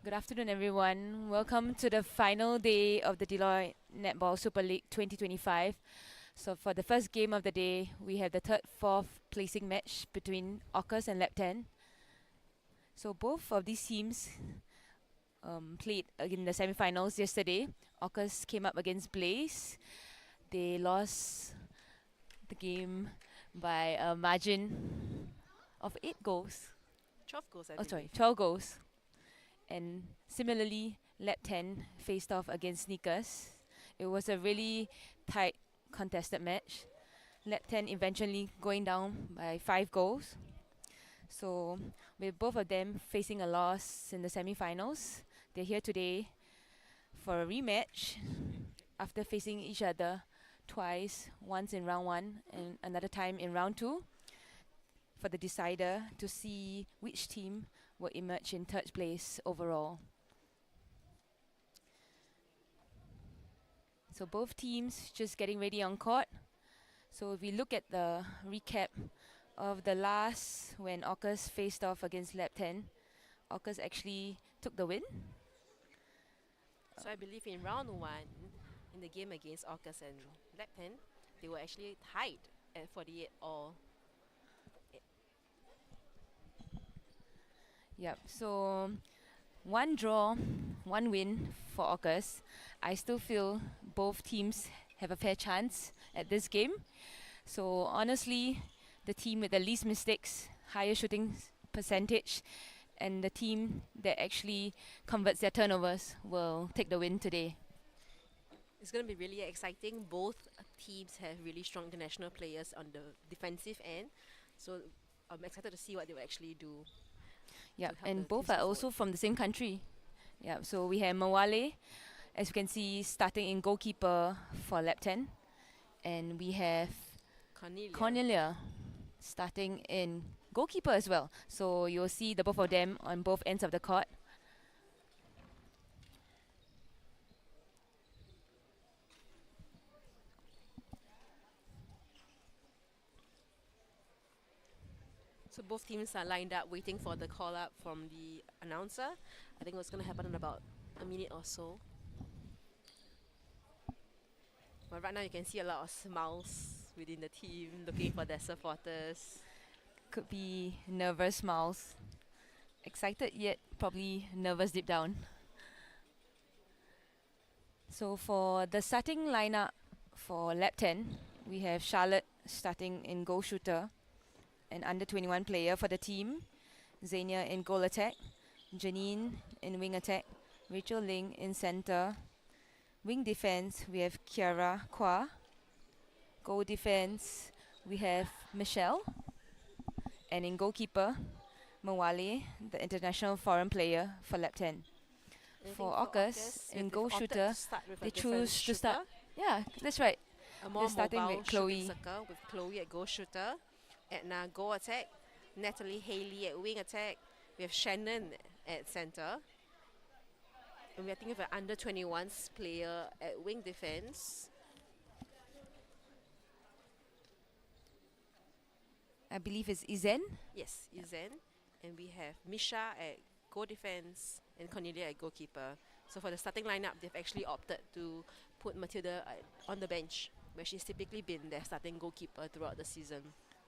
Good afternoon, everyone. Welcome to the final day of the Deloitte Netball Super League 2025. So for the first game of the day, we have the third, fourth placing match between Orcas and Llabten. So both of these teams played in the semi-finals yesterday. Orcas came up against Blaze. They lost the game by a margin of 8 goals. 12 goals, I Oh, sorry, believe. 12 goals. And similarly, Lab 10 faced off against Sneakers. It was a really tight, contested match. Lab 10 eventually going down by 5 goals. So, with both of them facing a loss in the semi-finals, they're here today for a rematch after facing each other twice, once in round 1 and another time in round 2, for the decider to see which team will emerge in third place overall. So both teams just getting ready on court. So if we look at the recap of the last when Orcas faced off against Lab 10, Orcas actually took the win. So I believe in round 1, in the game against Orcas and Llabten, they were actually tied at 48 all. Yep. So one draw, one win for Orcas. I still feel both teams have a fair chance at this game. So honestly, the team with the least mistakes, higher shooting percentage, and the team that actually converts their turnovers will take the win today. It's going to be really exciting. Both teams have really strong international players on the defensive end. So I'm excited to see what they will actually do Yeah, to help and the both teams are move forward. also from the same country. Yeah, so we have Mawale, as you can see, starting in goalkeeper for Llabten, and we have Cornelia. Cornelia starting in goalkeeper as well. So you'll see the both of them on both ends of the court. So both teams are lined up waiting for the call up from the announcer. I think what's going to happen in about a minute or so. But right now you can see a lot of smiles within the team looking for their supporters. Could be nervous smiles. Excited yet probably nervous deep down. So for the starting lineup for Llabten, we have Charlotte starting in goal shooter, an under 21 player for the team. Xenia in goal attack, Janine in wing attack, Rachel Ling in center. Wing defense, we have Kiara Kwa. Goal defense, we have Michelle. And in goalkeeper, Mawale, the international foreign player for Llabten. And I For think for Orcas, Orcas, in they've goal opted to shooter, start with a they different choose to shooter, start. Yeah, that's right. a They're more starting mobile with shooting Chloe. circle with Chloe at goal shooter, Edna goal attack, Natalie Haley at wing attack. We have Shannon at center. And we are thinking of an under 21s player at wing defense. I believe it's Izen. Yes, Izen. And we have Misha at goal defense and Cornelia at goalkeeper. So for the starting lineup, they've actually opted to put Matilda on the bench, where she's typically been their starting goalkeeper throughout the season.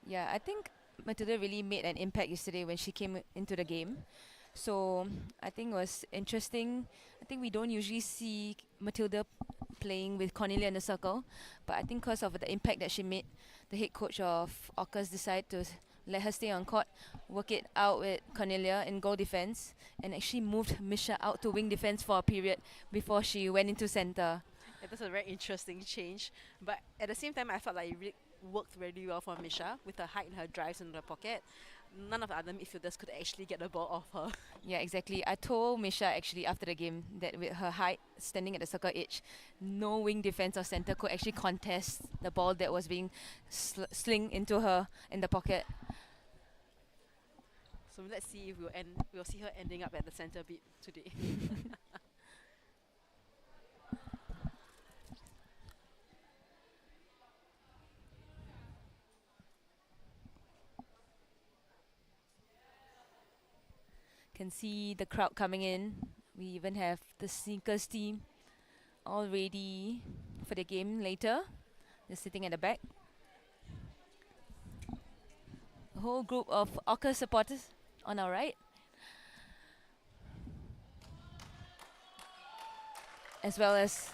Yeah, I think Matilda really made an impact yesterday when she came into the game. So I think it was interesting. I think we don't usually see Matilda playing with Cornelia in the circle, but I think because of the impact that she made, the head coach of Orcas decided to let her stay on court, work it out with Cornelia in goal defense, and actually moved Misha out to wing defense for a period before she went into center. It was a very interesting change, but at the same time, I felt like it worked really well for Misha with her height and her drives in the pocket. None of the other midfielders could actually get the ball off her. Yeah, exactly. I told Misha actually after the game that with her height standing at the circle edge, no wing defense or center could actually contest the ball that was being sling into her in the pocket. So let's see if we'll see her ending up at the center bit today. Can see the crowd coming in We even have the sneakers team all ready for the game later. They're sitting at the back. A whole group of Orcas supporters on our right, as well as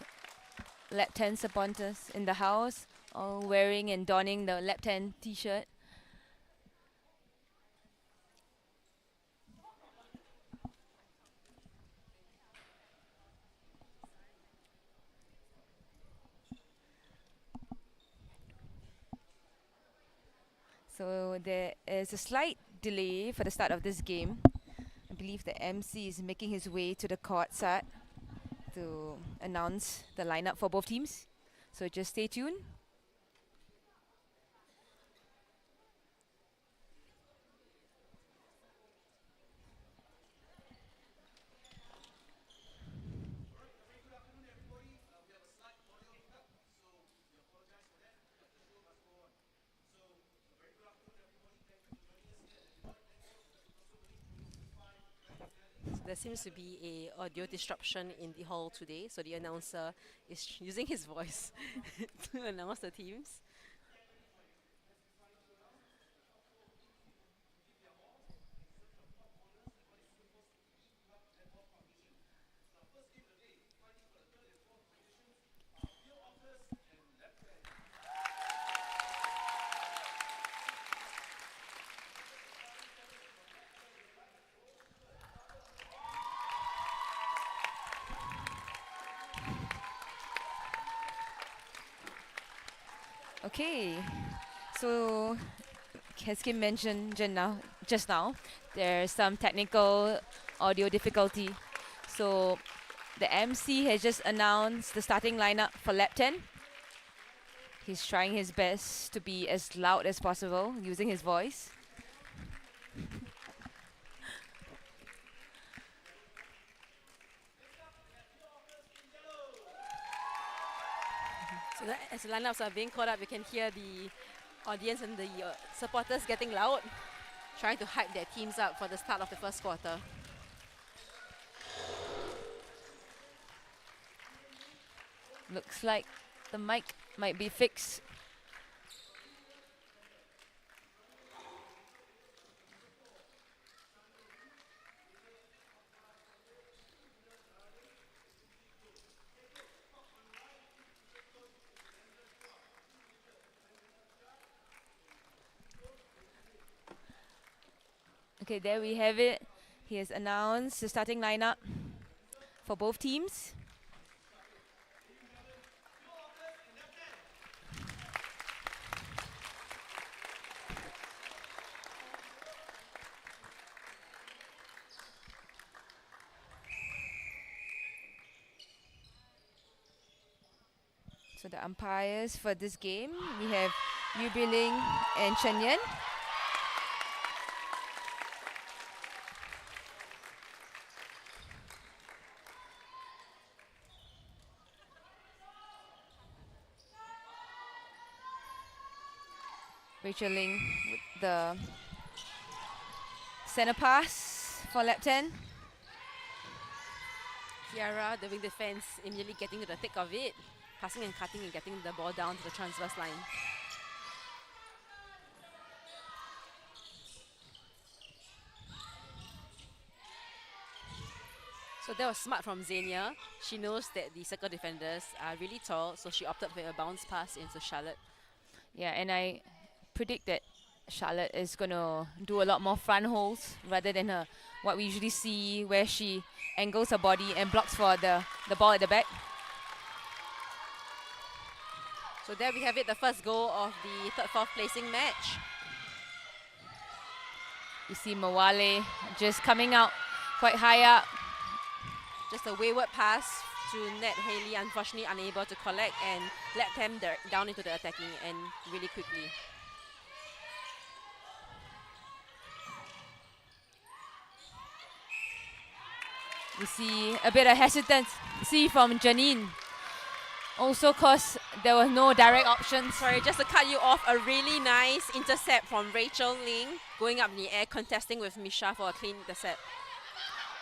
Llabten supporters in the house, all wearing and donning the Llabten t-shirt. So there is a slight delay for the start of this game. I believe the MC is making his way to the court side to announce the lineup for both teams. So just stay tuned. There seems to be a audio disruption in the hall today, so the announcer is using his voice to announce the teams. Okay, so as Kim mentioned just now, there's some technical audio difficulty. So the MC has just announced the starting lineup for Llabten. He's trying his best to be as loud as possible using his voice. So that as the lineups are being caught up, you can hear the audience and the supporters getting loud, trying to hype their teams up for the start of the first quarter. Looks like the mic might be fixed. Okay, there we have it. He has announced the starting lineup for both teams. So the umpires for this game, we have Yu Biling and Chen Yan. Rachel Ling with the center pass for Llabten. Kiara, the wing defense, immediately getting to the thick of it, passing and cutting and getting the ball down to the transverse line. So that was smart from Xenia. She knows that the circle defenders are really tall, so she opted for a bounce pass into Charlotte. Yeah, and I predict that Charlotte is going to do a lot more front holds rather than what we usually see where she angles her body and blocks for the ball at the back. So there we have it, the first goal of the third, fourth placing match. You see Mawale just coming out quite high up. Just a wayward pass to Ned Haley, unfortunately unable to collect and let them down into the attacking end really quickly. We see a bit of hesitancy from Janine. Also because there was no direct options. Sorry, just to cut you off, a really nice intercept from Rachel Ling, going up in the air, contesting with Misha for a clean intercept.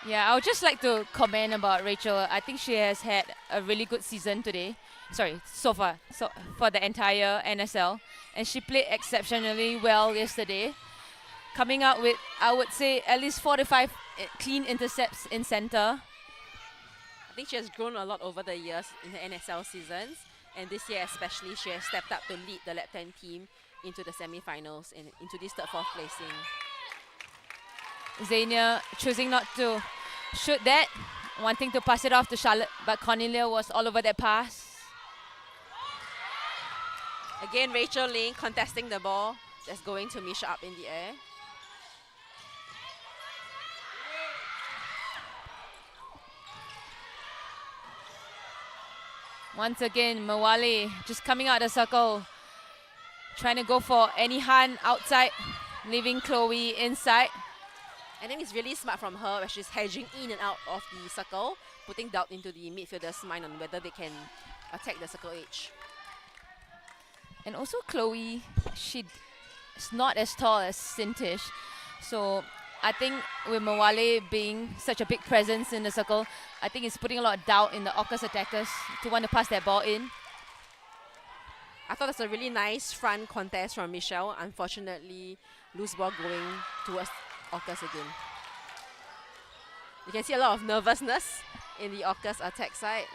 Yeah, I would just like to comment about Rachel. I think she has had a really good season today. Sorry, so far, so for the entire NSL, and she played exceptionally well yesterday, coming out with, I would say, at least 4 to 5 clean intercepts in center. I think she has grown a lot over the years in the NSL seasons, and this year especially, she has stepped up to lead the Llabten team into the semi-finals and into this third, fourth placing. Xenia choosing not to shoot that, wanting to pass it off to Charlotte, but Cornelia was all over that pass. Again, Rachel Ling contesting the ball, just going to Misha up in the air. Once again, Mawale just coming out of the circle, trying to go for any hand outside, leaving Chloe inside. And then it's really smart from her where she's hedging in and out of the circle, putting doubt into the midfielder's mind on whether they can attack the circle edge. And also Chloe, she's not as tall as Sintish. So I think with Mawale being such a big presence in the circle, I think it's putting a lot of doubt in the Orcas attackers to want to pass that ball in. I thought that's a really nice front contest from Michelle. Unfortunately, loose ball going towards Orcas again. You can see a lot of nervousness in the Orcas attack side.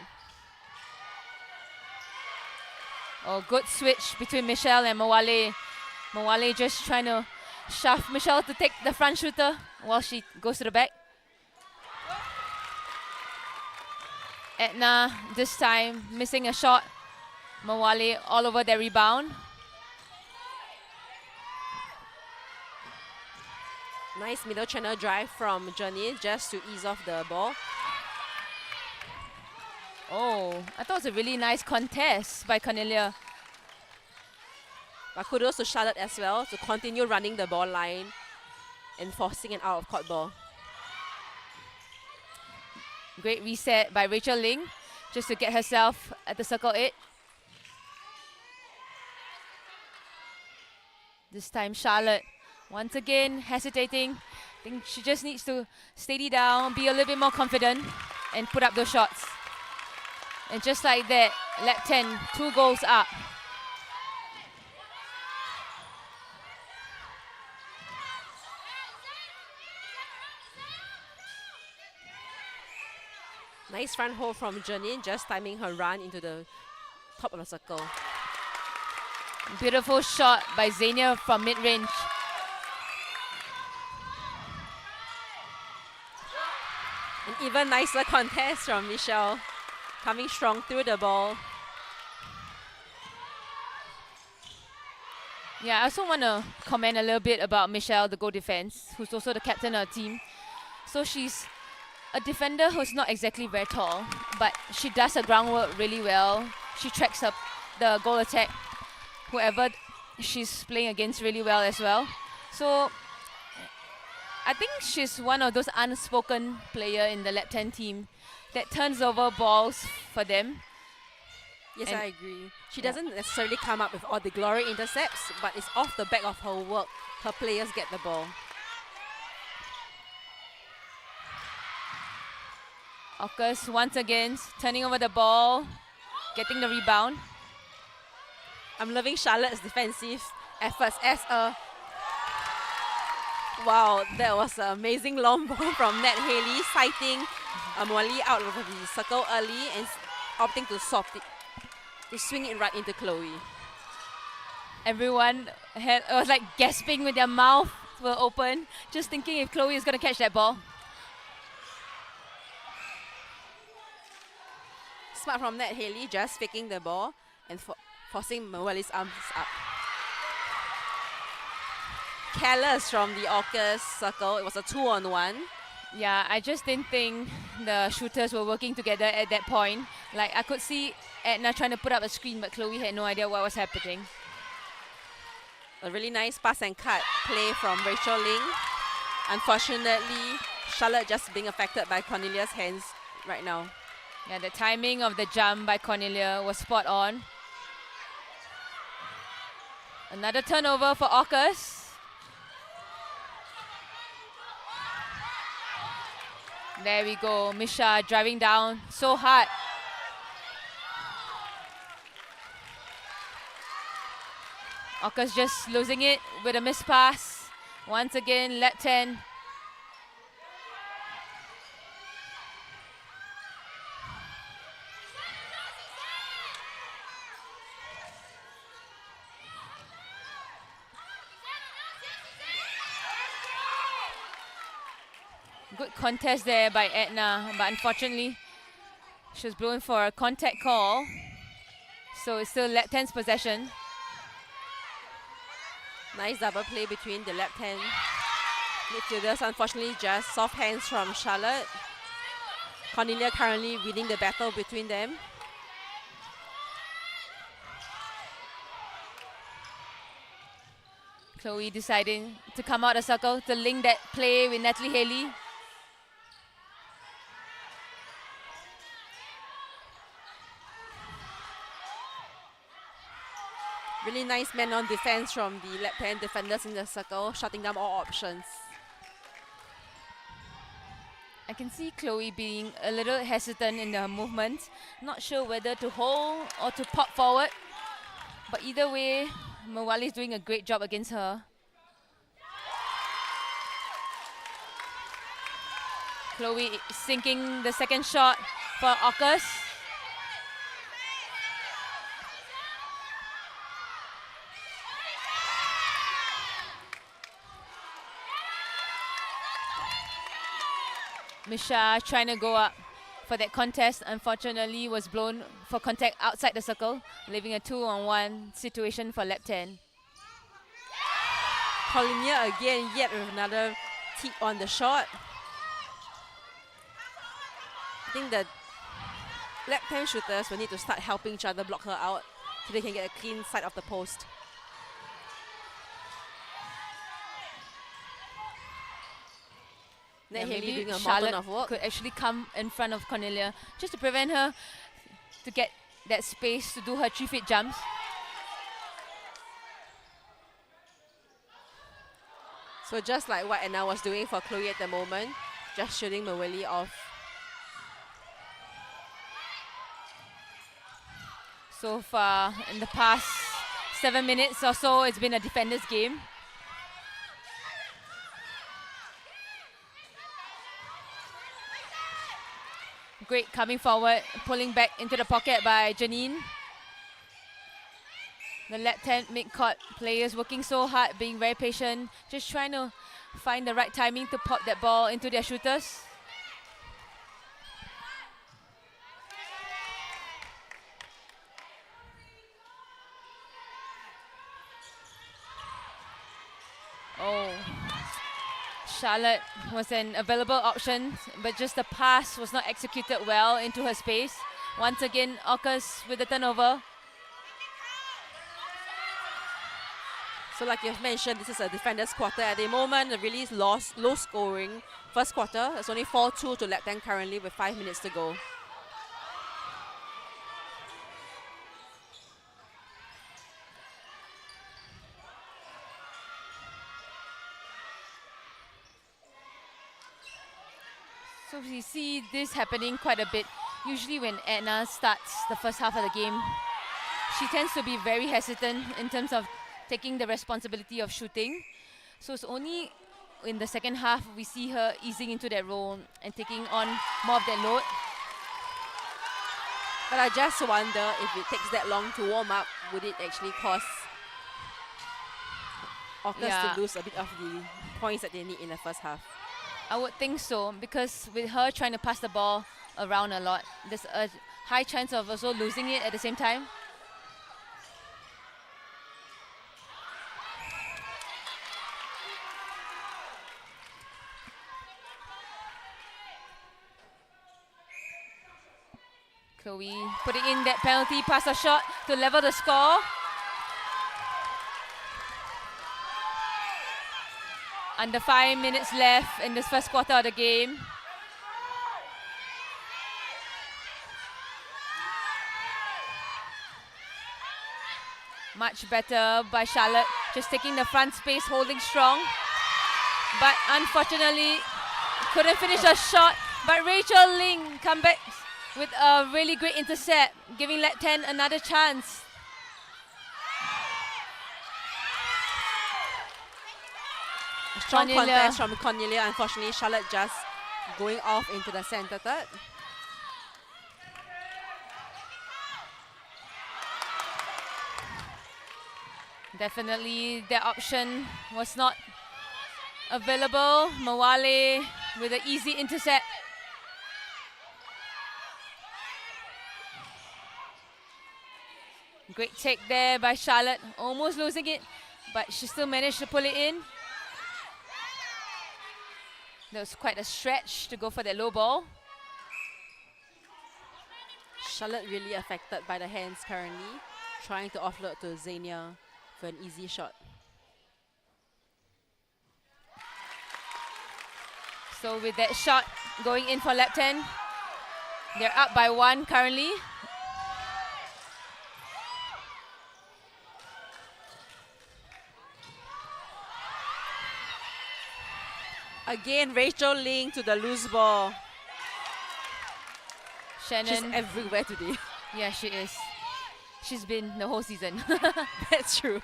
Oh, good switch between Michelle and Mawale. Mawale just trying to shove Michelle to take the front shooter while she goes to the back. Edna this time missing a shot. Mawale all over the rebound. Nice middle channel drive from Janine just to ease off the ball. Oh, I thought it was a really nice contest by Cornelia. But kudos to Charlotte as well to continue running the ball line and forcing an out of court ball. Great reset by Rachel Ling just to get herself at the circle 8. This time Charlotte once again hesitating. I think she just needs to steady down, be a little bit more confident and put up those shots. And just like that, Llabten 2 goals up. Nice front hold from Janine, just timing her run into the top of the circle. Beautiful shot by Xenia from mid-range. An even nicer contest from Michelle, coming strong through the ball. Yeah, I also want to comment a little bit about Michelle, the goal defense, who's also the captain of the team. So she's a defender who's not exactly very tall, but she does her groundwork really well. She tracks up the goal attack, whoever she's playing against really well as well. So I think she's one of those unspoken player in the Llabten team that turns over balls for them. Yes, And I agree. She doesn't necessarily come up with all the glory intercepts, but it's off the back of her work. Her players get the ball. Orcas once again turning over the ball, getting the rebound. I'm loving Charlotte's defensive efforts as a... Wow, that was an amazing long ball from Nat Haley, sighting Molly out of the circle early and opting to swing it right into Chloe. Everyone was like gasping with their mouth were open, just thinking if Chloe is going to catch that ball. Smart from Nat Haley, just faking the ball and forcing Mawali's arms up. Careless from the Orcas circle. It was a 2-on-1. Yeah, I just didn't think the shooters were working together at that point. Like, I could see Edna trying to put up a screen, but Chloe had no idea what was happening. A really nice pass and cut play from Rachel Ling. Unfortunately, Charlotte just being affected by Cornelia's hands right now. Yeah, the timing of the jump by Cornelia was spot on. Another turnover for Orcas. There we go. Misha driving down so hard. Orcas just losing it with a missed pass. Once again, Llabten. Good contest there by Edna, but unfortunately, she was blown for a contact call. So it's still Llabten's possession. Nice double play between the left-hand midfielders. Unfortunately, just soft hands from Charlotte. Cornelia currently winning the battle between them. Chloe deciding to come out of the circle to link that play with Natalie Haley. Really nice man on defense from the left-hand defenders in the circle, shutting down all options. I can see Chloe being a little hesitant in her movement. Not sure whether to hold or to pop forward. But either way, Mawali is doing a great job against her. Chloe sinking the second shot for Orcas. Misha trying to go up for that contest, unfortunately was blown for contact outside the circle, leaving a 2-on-1 situation for Llabten. Cornelia again, yet with another tip on the shot. I think the left-hand shooters will need to start helping each other block her out so they can get a clean side of the post. Yeah, Haley maybe doing a mountain Charlotte of work. could actually come in front of Cornelia just to prevent her to get that space to do her 3-feet jumps. So just like what Anna was doing for Chloe at the moment, just shooting Mawali off. So far, in the past 7 minutes or so, it's been a defender's game. Great coming forward, pulling back into the pocket by Janine. The left-hand mid-court players working so hard, being very patient, just trying to find the right timing to pop that ball into their shooters. Oh, Charlotte was an available option, but just the pass was not executed well into her space. Once again, Orcas with the turnover. So like you've mentioned, this is a defender's quarter at the moment. A really low scoring first quarter. It's only 4-2 to Llabten currently with 5 minutes to go. So we see this happening quite a bit. Usually when Edna starts the first half of the game, she tends to be very hesitant in terms of taking the responsibility of shooting. So it's only in the second half we see her easing into that role and taking on more of that load. But I just wonder if it takes that long to warm up, would it actually cause Orcas to lose a bit of the points that they need in the first half? I would think so, because with her trying to pass the ball around a lot, there's a high chance of also losing it at the same time. Chloe putting in that penalty pass or shot to level the score. Under 5 minutes left in this first quarter of the game. Much better by Charlotte, just taking the front space, holding strong. But unfortunately, couldn't finish a shot But Rachel Ling come back with a really great intercept, giving Llabten another chance. A strong Cornelia. contest from Cornelia. Unfortunately, Charlotte just going off into the center third. Definitely their option was not available. Mawale with an easy intercept. Great take there by Charlotte, almost losing it, but she still managed to pull it in. That was quite a stretch to go for that low ball. Charlotte really affected by the hands currently, trying to offload to Xenia for an easy shot. So with that shot going in for Llabten, they're up by 1 currently. Again, Rachel Ling to the loose ball. Shannon. She's everywhere today. Yeah, she is. She's been the whole season. That's true.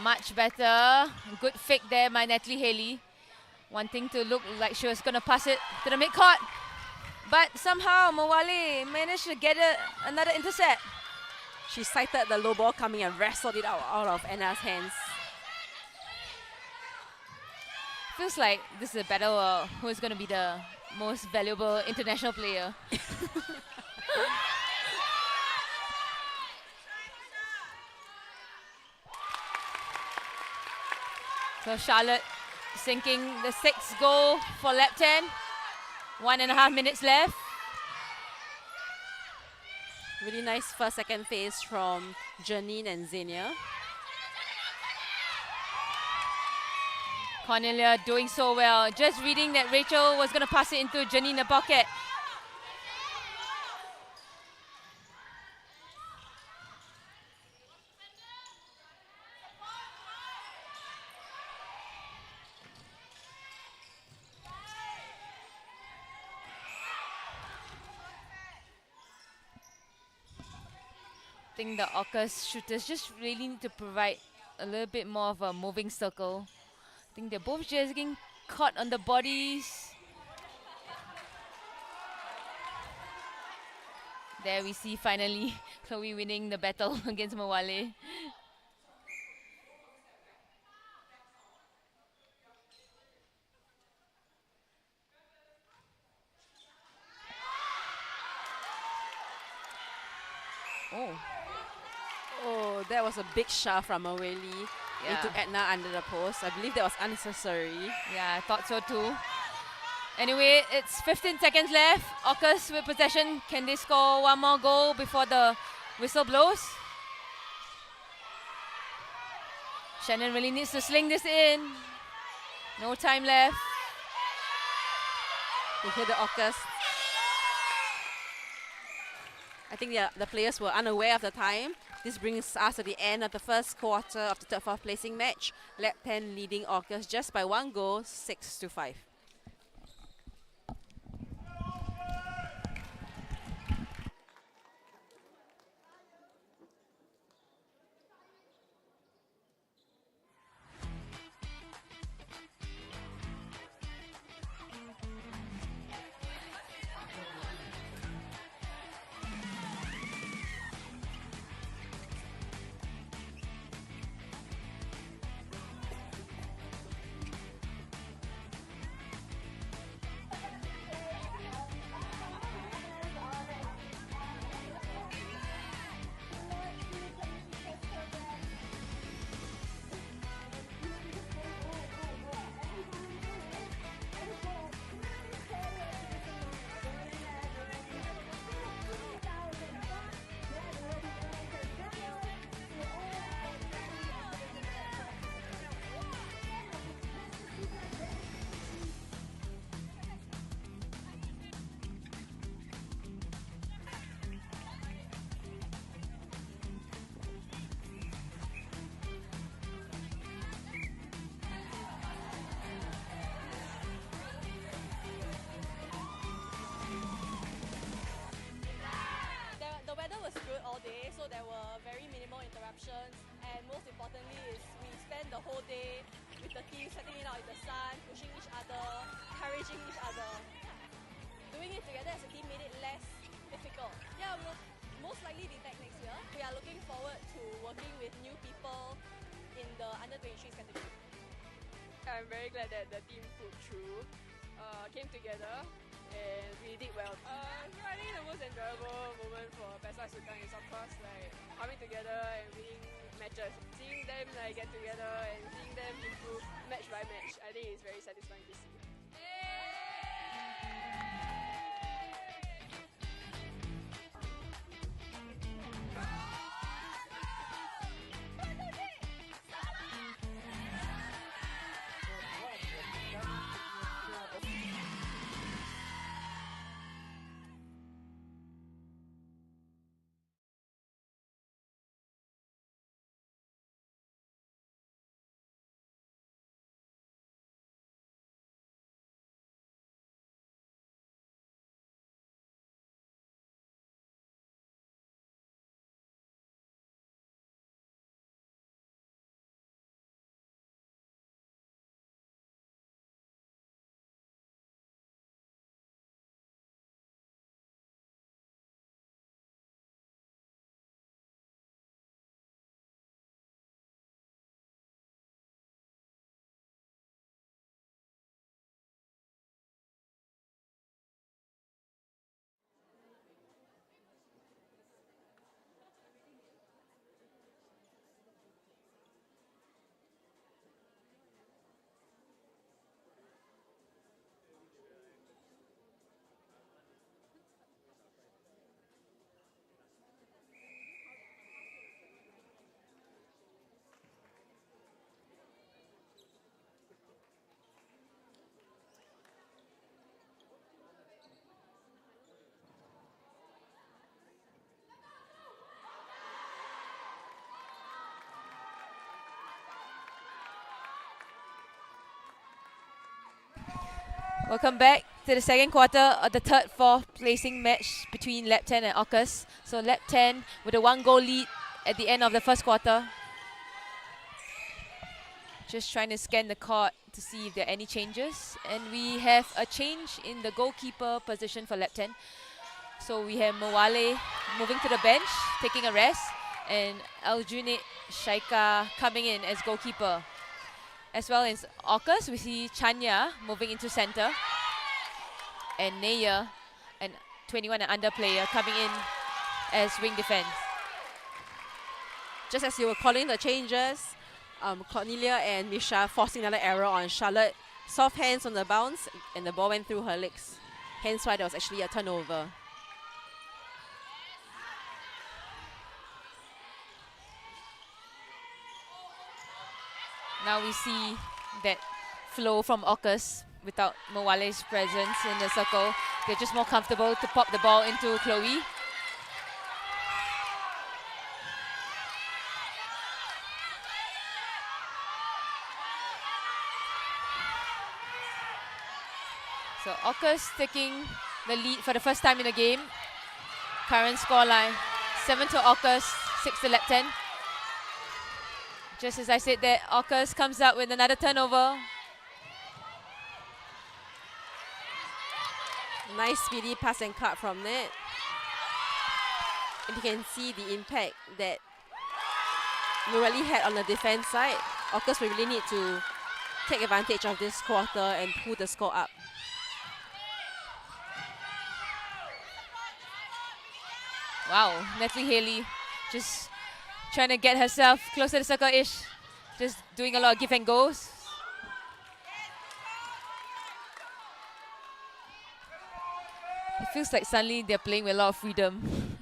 Much better. Good fake there by Natalie Haley. Wanting to look like she was going to pass it to the mid-court. But somehow Mawale managed to get another intercept. She sighted the low ball coming and wrestled it out of Anna's hands. Feels like this is a battle of who is going to be the most valuable international player. So Charlotte sinking the 6th goal for Llabten. 1.5 minutes left. Really nice first, second phase from Janine and Xenia. Cornelia doing so well. Just reading that Rachel was going to pass it into Janine in the pocket. I think the Orcas shooters just really need to provide a little bit more of a moving circle. I think they're both just getting caught on the bodies. There we see finally Chloe winning the battle against Mawale. Oh. Oh, that was a big shove from Mawale into Edna under the post. I believe that was unnecessary. Yeah, I thought so too. Anyway, it's 15 seconds left. Orcas with possession. Can they score one more goal before the whistle blows? Shannon really needs to sling this in. No time left. You hear the Orcas. I think the players were unaware of the time. This brings us to the end of the first quarter of the third, fourth placing match. Llabten leading Orcas just by 1 goal, 6-5. so there were very minimal interruptions, and most importantly is we spent the whole day with the team sweating it out in the sun, pushing each other, encouraging each other. Doing it together as a team made it less difficult. Yeah, we'll most likely be back next year. We are looking forward to working with new people in the under-23s category. I'm very glad that the team pulled through, came together, and we did well. I think the most enjoyable moment for Pesa Sultan is of course like coming together and winning matches. Seeing them like get together and seeing them improve match by match, I think it's very satisfying to see. Welcome back to the second quarter of the third, fourth placing match between Llabten and Orcas. So Llabten with a 1-goal lead at the end of the first quarter. Just trying to scan the court to see if there are any changes. And we have a change in the goalkeeper position for Llabten. So we have Mawale moving to the bench, taking a rest, and Aljunit Shaika coming in as goalkeeper. As well as Orcas, we see Chanya moving into center, and Naya, an 21 and under player, coming in as wing defense. Just as you were calling the changes, Cornelia and Misha forcing another error on Charlotte. Soft hands on the bounce, and the ball went through her legs. Hence why there was actually a turnover. Now we see that flow from Orcas without Mawale's presence in the circle. They're just more comfortable to pop the ball into Chloe. So Orcas taking the lead for the first time in the game. Current scoreline 7 to Orcas, 6 to Llabten. Just as I said that, Orcas comes up with another turnover. Nice speedy pass and cut from net. And you can see the impact that Murali had on the defense side. Orcas will really need to take advantage of this quarter and pull the score up. Wow, Natalie Haley just trying to get herself closer to the circle-ish. Just doing a lot of give and goes. It feels like suddenly they're playing with a lot of freedom.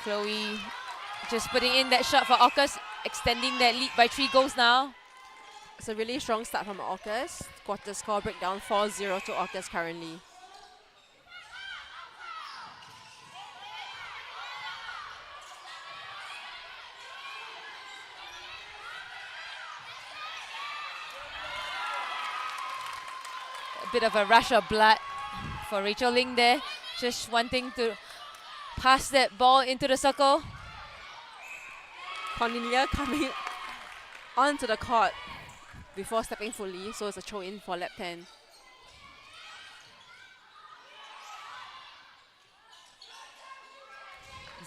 Chloe just putting in that shot for Orcas, extending that lead by 3 goals now. It's a really strong start from Orcas. Quarter score breakdown 4-0 to Orcas currently. a bit of a rush of blood for Rachel Ling there. Just wanting to pass that ball into the circle. Cornelia coming onto the court before stepping fully, so it's a throw in for Llabten.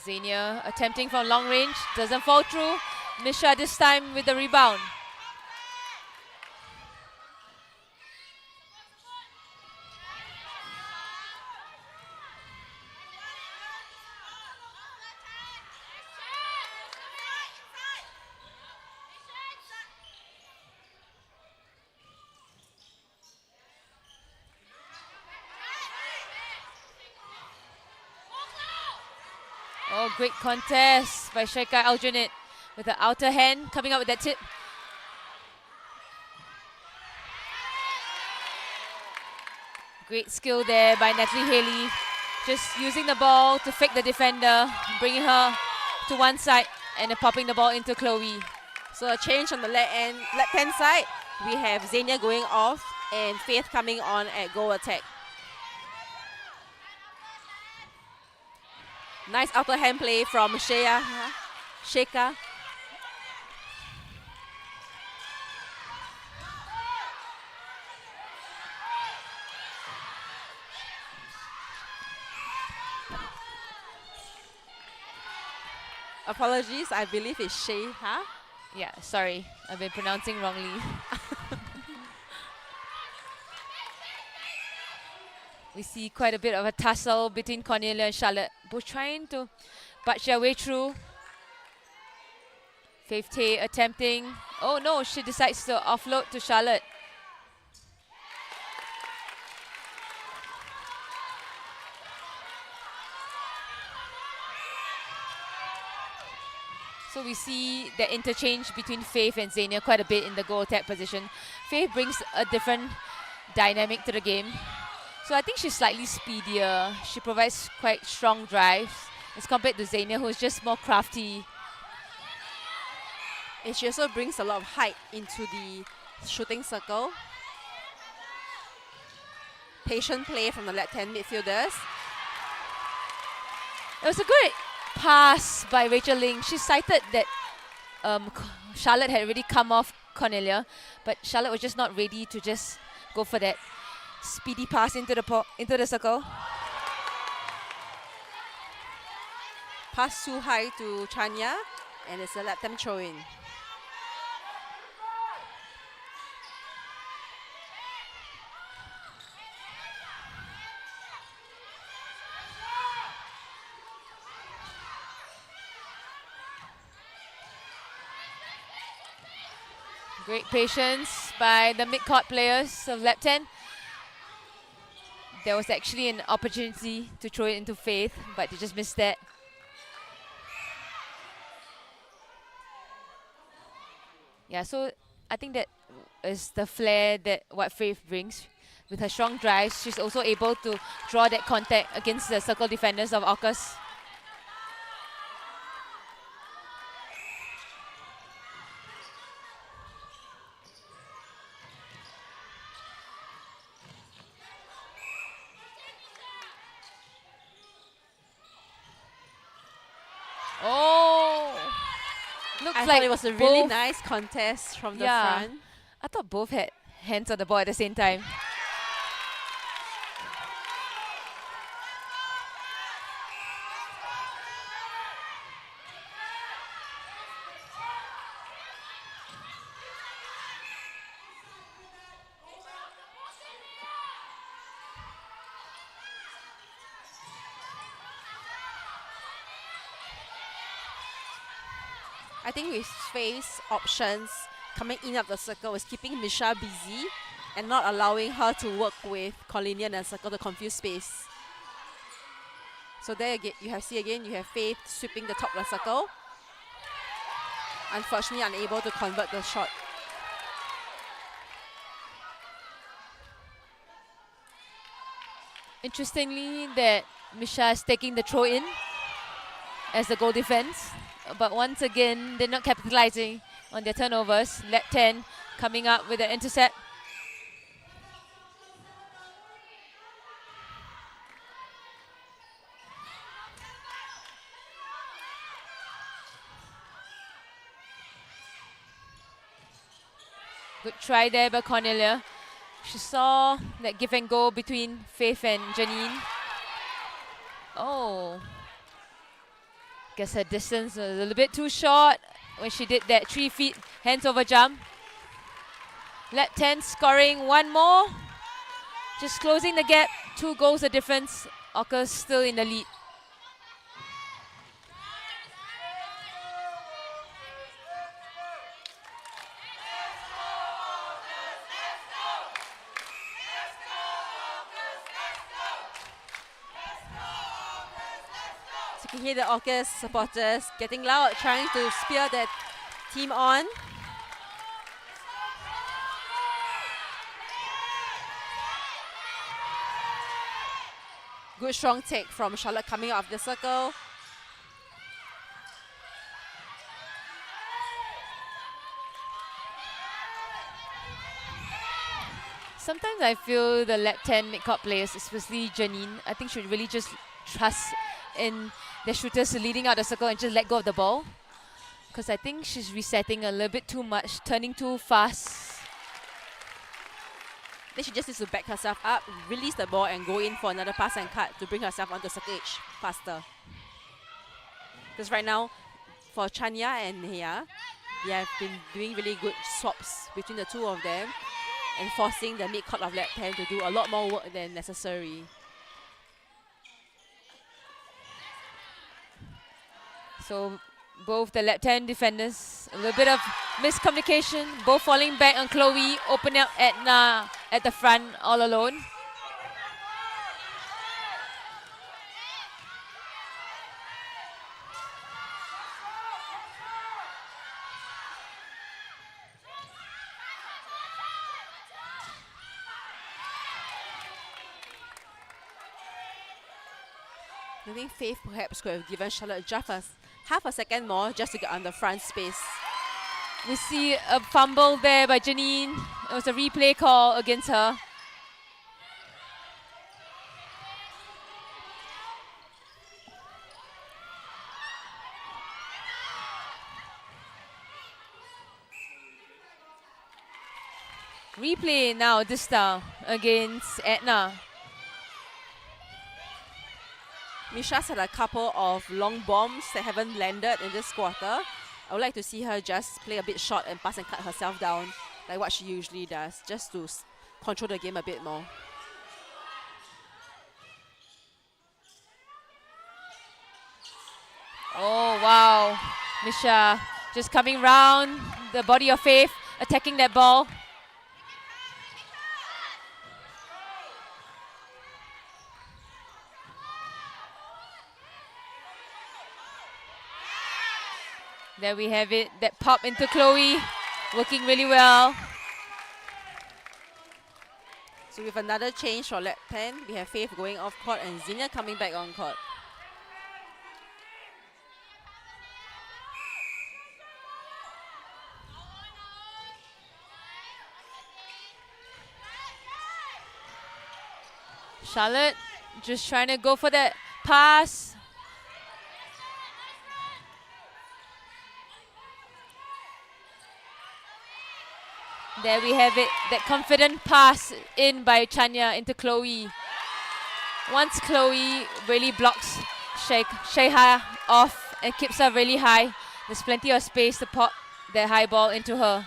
Xenia attempting from long range, doesn't fall through. Misha this time with the rebound. Oh, great contest by Shaika Aljanit with the outer hand coming up with that tip. Great skill there by Natalie Haley. Just using the ball to fake the defender, bringing her to one side and then popping the ball into Chloe. So a change on the left-hand side. We have Xenia going off and Faith coming on at goal attack. Nice outer hand play from Sheikha. Apologies, I believe it's Sheikha. Yeah, sorry, I've been pronouncing wrongly. We see quite a bit of a tussle between Cornelia and Charlotte, both trying to punch their way through. Faith Tay attempting. Oh no, she decides to offload to Charlotte. So we see the interchange between Faith and Xenia quite a bit in the goal attack position. Faith brings a different dynamic to the game. So I think she's slightly speedier. She provides quite strong drives as compared to Xenia, who's just more crafty. And she also brings a lot of height into the shooting circle. Patient play from the left-hand midfielders. It was a great pass by Rachel Ling. She cited that Charlotte had already come off Cornelia, but Charlotte was just not ready to just go for that speedy pass into the circle. Pass too high to Chania, and it's a Llabten throw-in. Great patience by the mid-court players of Llabten. There was actually an opportunity to throw it into Faith, but they just missed that. Yeah, so I think that is the flair that what Faith brings. With her strong drives, she's also able to draw that contact against the circle defenders of Orcas. I thought it was a really nice contest from the front. I thought both had hands on the ball at the same time. I think with Faith's options coming in up the circle is keeping Misha busy and not allowing her to work with Cornelia and the circle to confuse space. So there again, you have Faith sweeping the top of the circle. Unfortunately, unable to convert the shot. Interestingly, that Misha is taking the throw in as the goal defense. But once again, they're not capitalizing on their turnovers. Llabten coming up with an intercept. try there by Cornelia. She saw that give and go between Faith and Janine. Oh. Guess her distance was a little bit too short when she did that 3 feet hands over jump. Llabten scoring one more. Just closing the gap. 2 goals the difference. Orcas still in the lead. So you can hear the Orcas supporters getting loud, trying to spur that team on. Good strong take from Charlotte coming out of the circle. Sometimes I feel the Llabten mid-court players, especially Janine, I think should really just trust in their shooters leading out the circle and just let go of the ball. Because I think she's resetting a little bit too much, turning too fast. Then she just needs to back herself up, release the ball and go in for another pass and cut to bring herself onto circle edge faster. Because right now, for Chania and Hea, they have been doing really good swaps between the two of them and forcing the mid-court of Llabten to do a lot more work than necessary. So both the Llabten defenders, a little bit of miscommunication, both falling back on Chloe, open up Edna at the front all alone. I think Faith perhaps could have given Charlotte just half a second more just to get on the front space. We see a fumble there by Janine. It was a replay call against her. Replay now this time against Edna. Misha's had a couple of long bombs that haven't landed in this quarter. I would like to see her just play a bit short and pass and cut herself down like what she usually does, just to control the game a bit more. Oh, wow. Misha just coming round the body of Faith, attacking that ball. There we have it, that pop into Chloe, working really well. So with another change for Llabten, we have Faith going off court and Xenia coming back on court. Charlotte just trying to go for that pass. There we have it, that confident pass in by Chania into Chloe. Once Chloe really blocks Sheha off and keeps her really high, there's plenty of space to pop that high ball into her.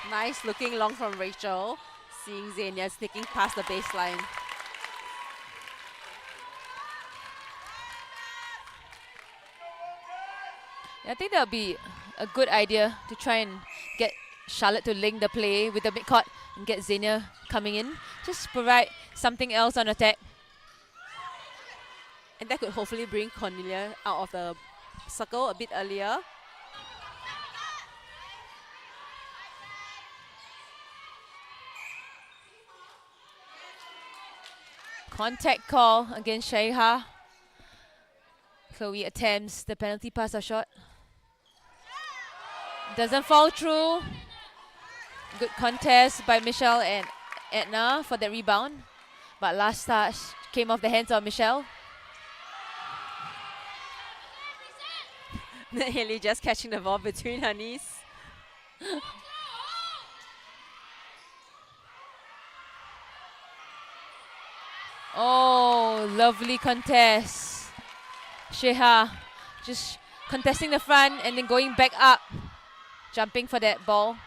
Nice looking long from Rachel. Seeing Xenia sneaking past the baseline. I think that would be a good idea to try and get Charlotte to link the play with the midcourt and get Xenia coming in. Just provide something else on attack. And that could hopefully bring Cornelia out of the circle a bit earlier. Contact call against Sheha. Chloe attempts the penalty pass or shot. Doesn't fall through. Good contest by Michelle and Edna for the rebound. But last touch came off the hands of Michelle. Haley just catching the ball between her knees. Oh, lovely contest. Sheha just contesting the front and then going back up. Jumping for that ball.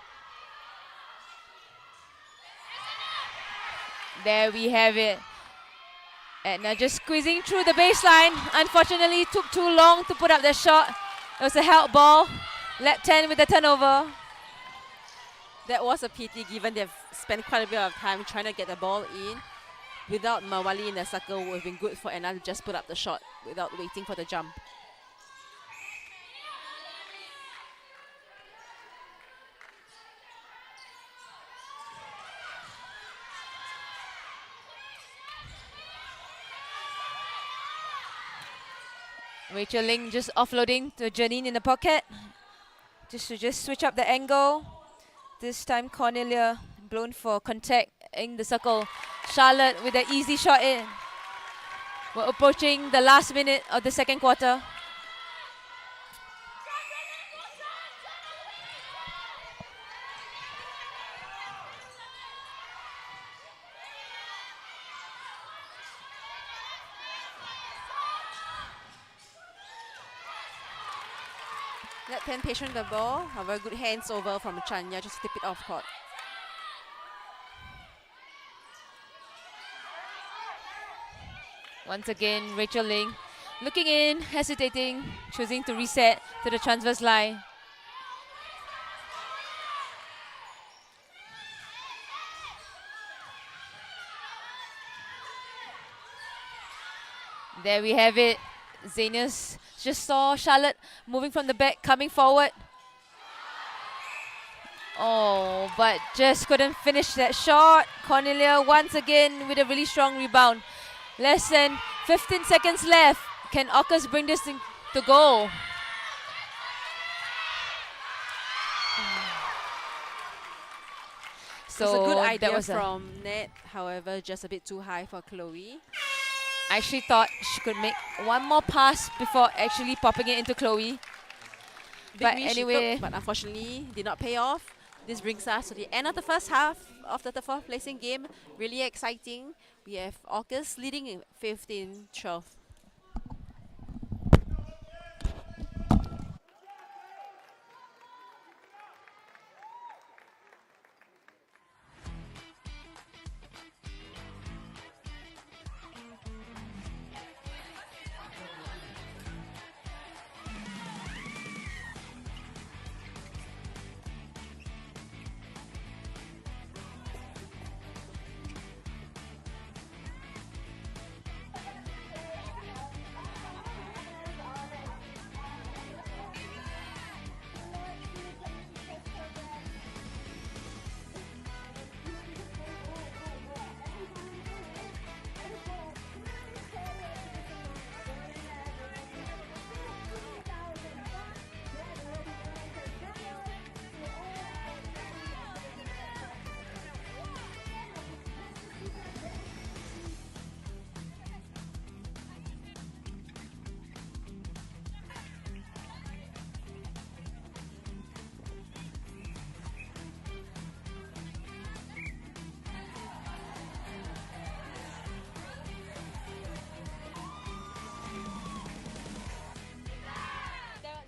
There we have it. Edna just squeezing through the baseline. Unfortunately, took too long to put up the shot. It was a help ball. Llabten with the turnover. That was a pity given they've spent quite a bit of time trying to get the ball in. Without Mawali in the circle, it would have been good for Edna to just put up the shot without waiting for the jump. Rachel Ling just offloading to Janine in the pocket. Just switch up the angle. This time Cornelia blown for contact in the circle. Charlotte with an easy shot in. We're approaching the last minute of the second quarter. Llabten patient the ball. A very good hands over from Chanya, just tip it off court. Once again, Rachel Ling looking in, hesitating, choosing to reset to the transverse line. There we have it. Zanius just saw Charlotte moving from the back, coming forward. Oh, but just couldn't finish that shot. Cornelia once again with a really strong rebound. Less than 15 seconds left. Can Orcas bring this thing to goal? So it was a good idea that was from Ned, however, just a bit too high for Chloe. I actually thought she could make one more pass before actually popping it into Chloe. But Big wish she anyway, took, but unfortunately did not pay off. This brings us to the end of the first half of the fourth placing game. Really exciting. We have Orcas leading in 15-12.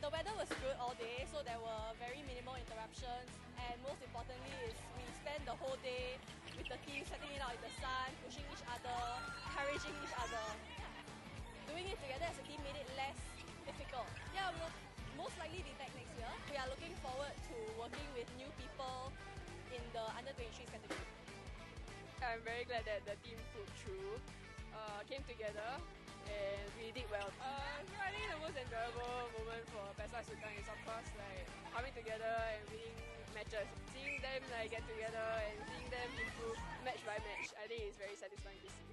The weather was good all day, so there were very minimal interruptions, and most importantly is we spent the whole day with the team sweating it out in the sun, pushing each other, encouraging each other. Doing it together as a team made it less difficult. Yeah, we'll most likely be back next year. We are looking forward to working with new people in the under-23s category. I'm very glad that the team pulled through, came together, and we did well. I think the most enjoyable moment for Pesta Sukan is of course like coming together and winning matches. Seeing them like get together and seeing them improve match by match, I think it's very satisfying to see.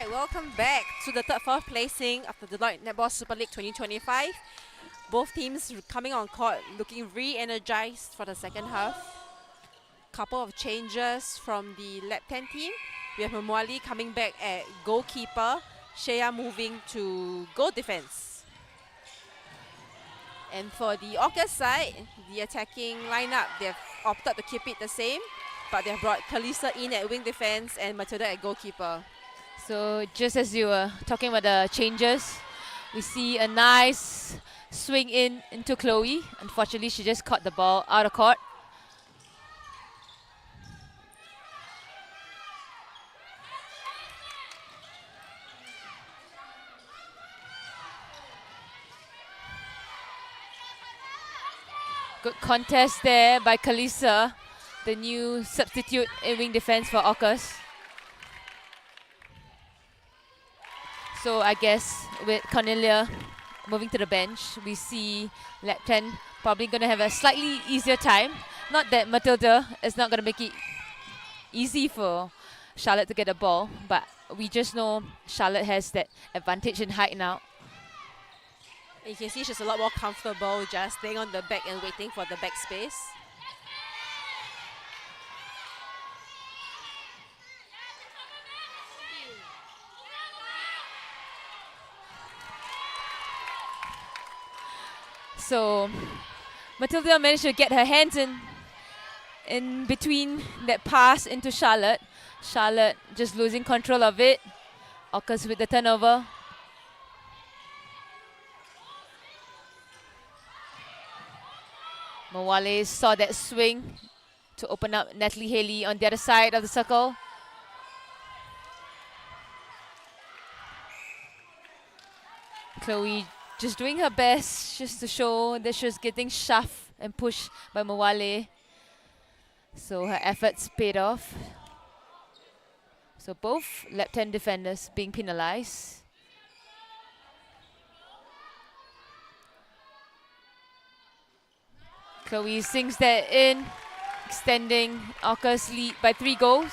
Right, welcome back to the third, fourth placing of the Deloitte Netball Super League 2025. Both teams coming on court looking re-energized for the second half. Couple of changes from the Llabten team. We have Mwali coming back at goalkeeper, Shea moving to goal defense. And for the Orcas side, the attacking lineup, they've opted to keep it the same, but they've brought Kalisa in at wing defense and Matilda at goalkeeper. So just as you were talking about the changes, we see a nice swing into Chloe. Unfortunately, she just caught the ball out of court. Good contest there by Kalisa, the new substitute in wing defense for Orcas. So I guess with Cornelia moving to the bench, we see Llabten probably going to have a slightly easier time. Not that Matilda is not going to make it easy for Charlotte to get a ball, but we just know Charlotte has that advantage in height now. You can see she's a lot more comfortable just staying on the back and waiting for the back space. So Matilda managed to get her hands in between that pass into Charlotte. Charlotte just losing control of it. Orcas with the turnover. Mawale saw that swing to open up Natalie Haley on the other side of the circle. Chloe just doing her best just to show that she was getting shoved and push by Mawale. So her efforts paid off. So both Llabten defenders being penalized. Chloe sinks that in, extending Orcas' lead by 3 goals.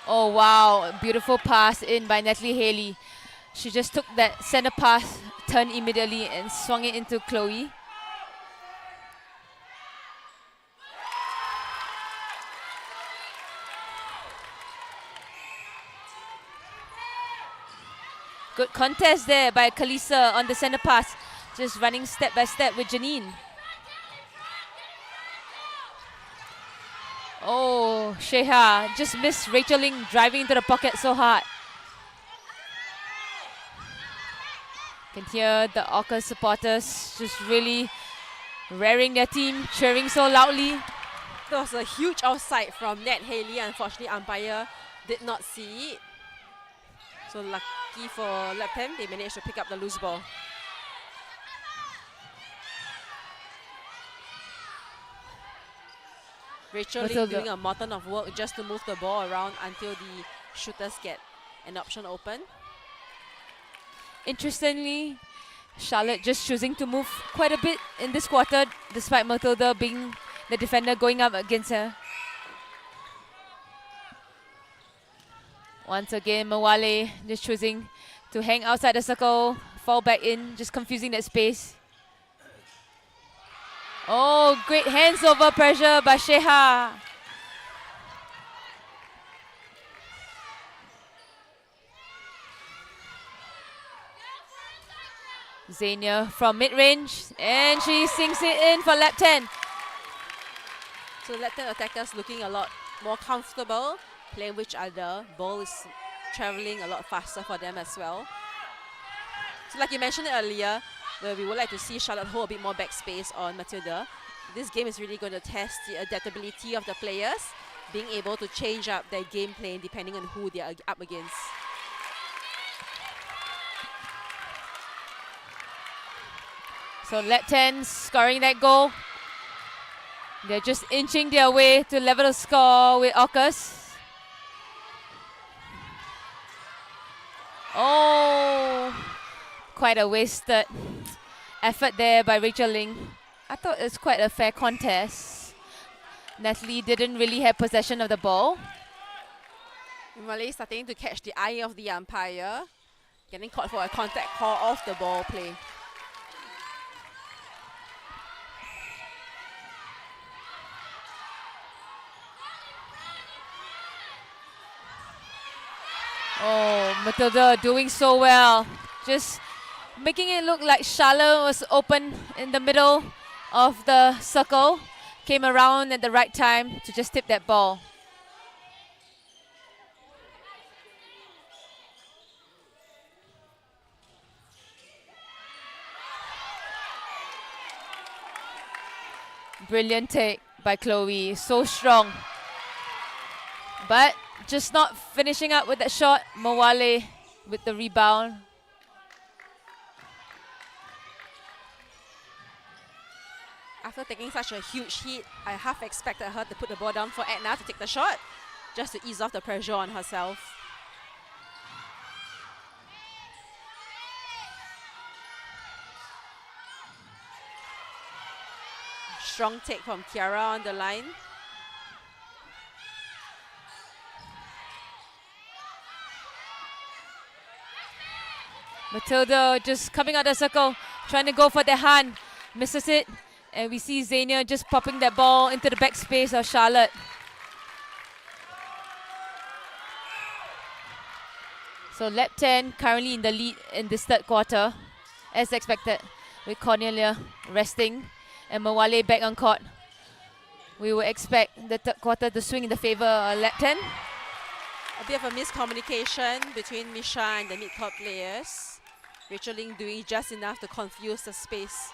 Oh wow, beautiful pass in by Natalie Haley. She just took that center pass, turned immediately and swung it into Chloe. Good contest there by Kalisa on the center pass. Just running step by step with Janine. Oh, Sheha just missed Rachel Ling driving into the pocket so hard. Can hear the Orcas supporters just really raring their team, cheering so loudly. That was a huge outside from Nat Haley. Unfortunately, umpire did not see it. So lucky for Llabten, they managed to pick up the loose ball. Rachel Ling doing a mountain of work just to move the ball around until the shooters get an option open. Interestingly, Charlotte just choosing to move quite a bit in this quarter, despite Matilda being the defender going up against her. Once again, Mawale just choosing to hang outside the circle, fall back in, just confusing that space. Oh, great hands over pressure by Sheha. Zania from mid-range, and she sinks it in for Llabten. So Llabten attackers looking a lot more comfortable, playing with each other. Ball is traveling a lot faster for them as well. So like you mentioned earlier, where we would like to see Charlotte hold a bit more backspace on Matilda. This game is really going to test the adaptability of the players, being able to change up their game plan depending on who they are up against. So Llabten scoring that goal. They're just inching their way to level the score with Orcas. Oh, quite a wasted effort there by Rachel Ling. I thought it was quite a fair contest. Natalie didn't really have possession of the ball. Malay starting to catch the eye of the umpire, getting caught for a contact call off the ball play. Oh, Matilda doing so well. Just making it look like Charlotte was open in the middle of the circle. Came around at the right time to just tip that ball. Brilliant take by Chloe, so strong. But just not finishing up with that shot. Mawale with the rebound. After taking such a huge hit, I half expected her to put the ball down for Edna to take the shot, just to ease off the pressure on herself. Strong take from Kiara on the line. Matilda just coming out of the circle, trying to go for the hand. Misses it. And we see Zania just popping that ball into the backspace of Charlotte. So Llabten currently in the lead in this third quarter, as expected, with Cornelia resting and Mawale back on court. We would expect the third quarter to swing in the favor of Llabten. A bit of a miscommunication between Misha and the mid-court players. Rachel Ling doing just enough to confuse the space.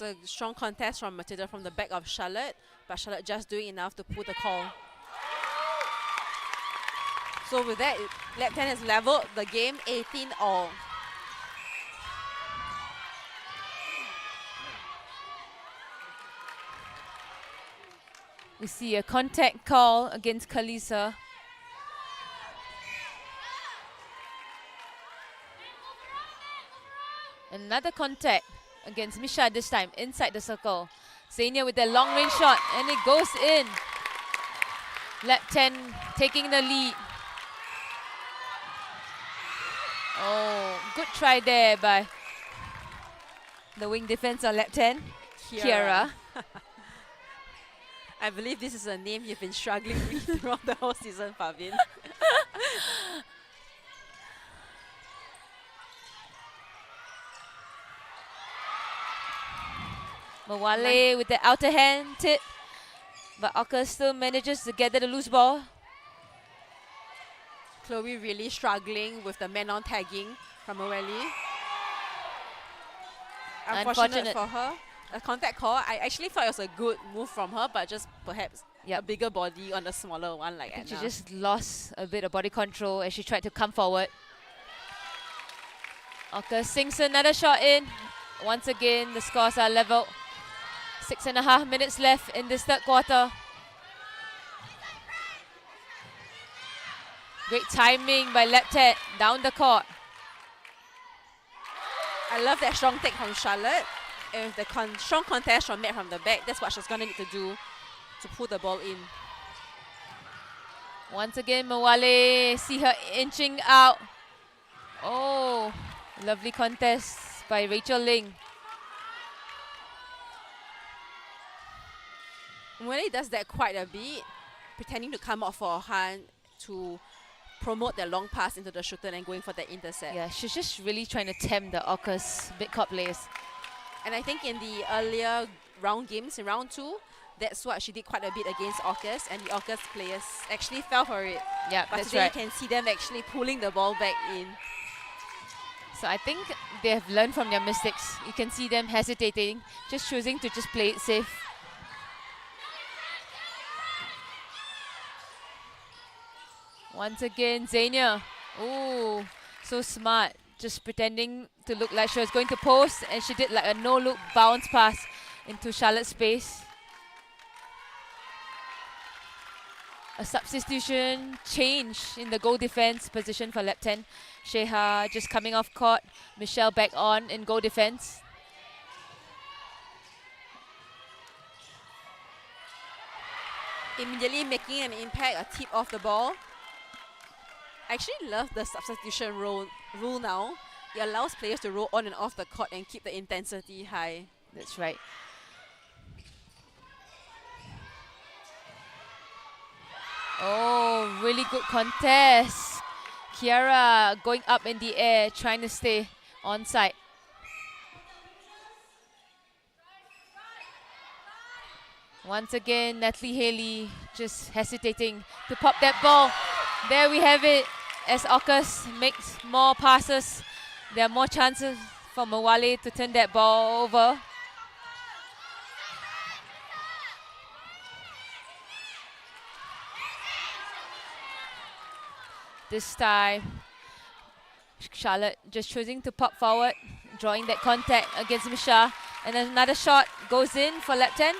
was a strong contest from Matilda from the back of Charlotte, but Charlotte just doing enough to pull the call. So with that, Llabten has leveled the game 18-all. We see a contact call against Kalisa. Another contact against Misha, this time inside the circle. Zania with the long range shot, and it goes in. Llabten taking the lead. Oh, good try there by the wing defense on Llabten, Kiara. I believe this is a name you've been struggling with throughout the whole season, Fabian. Mawale with the outer hand tip, but Orcas still manages to gather the loose ball. Chloe really struggling with the man-on tagging from Mawale. Unfortunate for her. A contact call. I actually thought it was a good move from her, but just perhaps a bigger body on the smaller one like Anna. She just lost a bit of body control as she tried to come forward. Orcas sinks another shot in. Once again, the scores are leveled. 6.5 minutes left in this third quarter. Great timing by Llabten down the court. I love that strong take from Charlotte. And with the strong contest from Matt from the back, that's what she's going to need to do to pull the ball in. Once again, Mawale, see her inching out. Oh, lovely contest by Rachel Ling. Mawale does that quite a bit, pretending to come out for a hand to promote their long pass into the shooter and going for the intercept. Yeah, she's just really trying to tempt the Orcas mid-court players. And I think in the earlier round games, in round 2, that's what she did quite a bit against Orcas, and the Orcas players actually fell for it. Yeah, but that's today right. you can see them actually pulling the ball back in. So I think they have learned from their mistakes. You can see them hesitating, just choosing to just play it safe. Once again, Zania. Oh, so smart. Just pretending to look like she was going to post, and she did like a no-look bounce pass into Charlotte's space. A substitution change in the goal defense position for Llabten. Sheha just coming off court. Michelle back on in goal defense. Immediately making an impact, a tip off the ball. I actually love the substitution rule now. It allows players to roll on and off the court and keep the intensity high. That's right. Oh, really good contest. Kiara going up in the air, trying to stay on side. Once again, Natalie Haley just hesitating to pop that ball. There we have it. As Orcas makes more passes, there are more chances for Mawale to turn that ball over. This time, Charlotte just choosing to pop forward, drawing that contact against Misha. And another shot goes in for Llabten.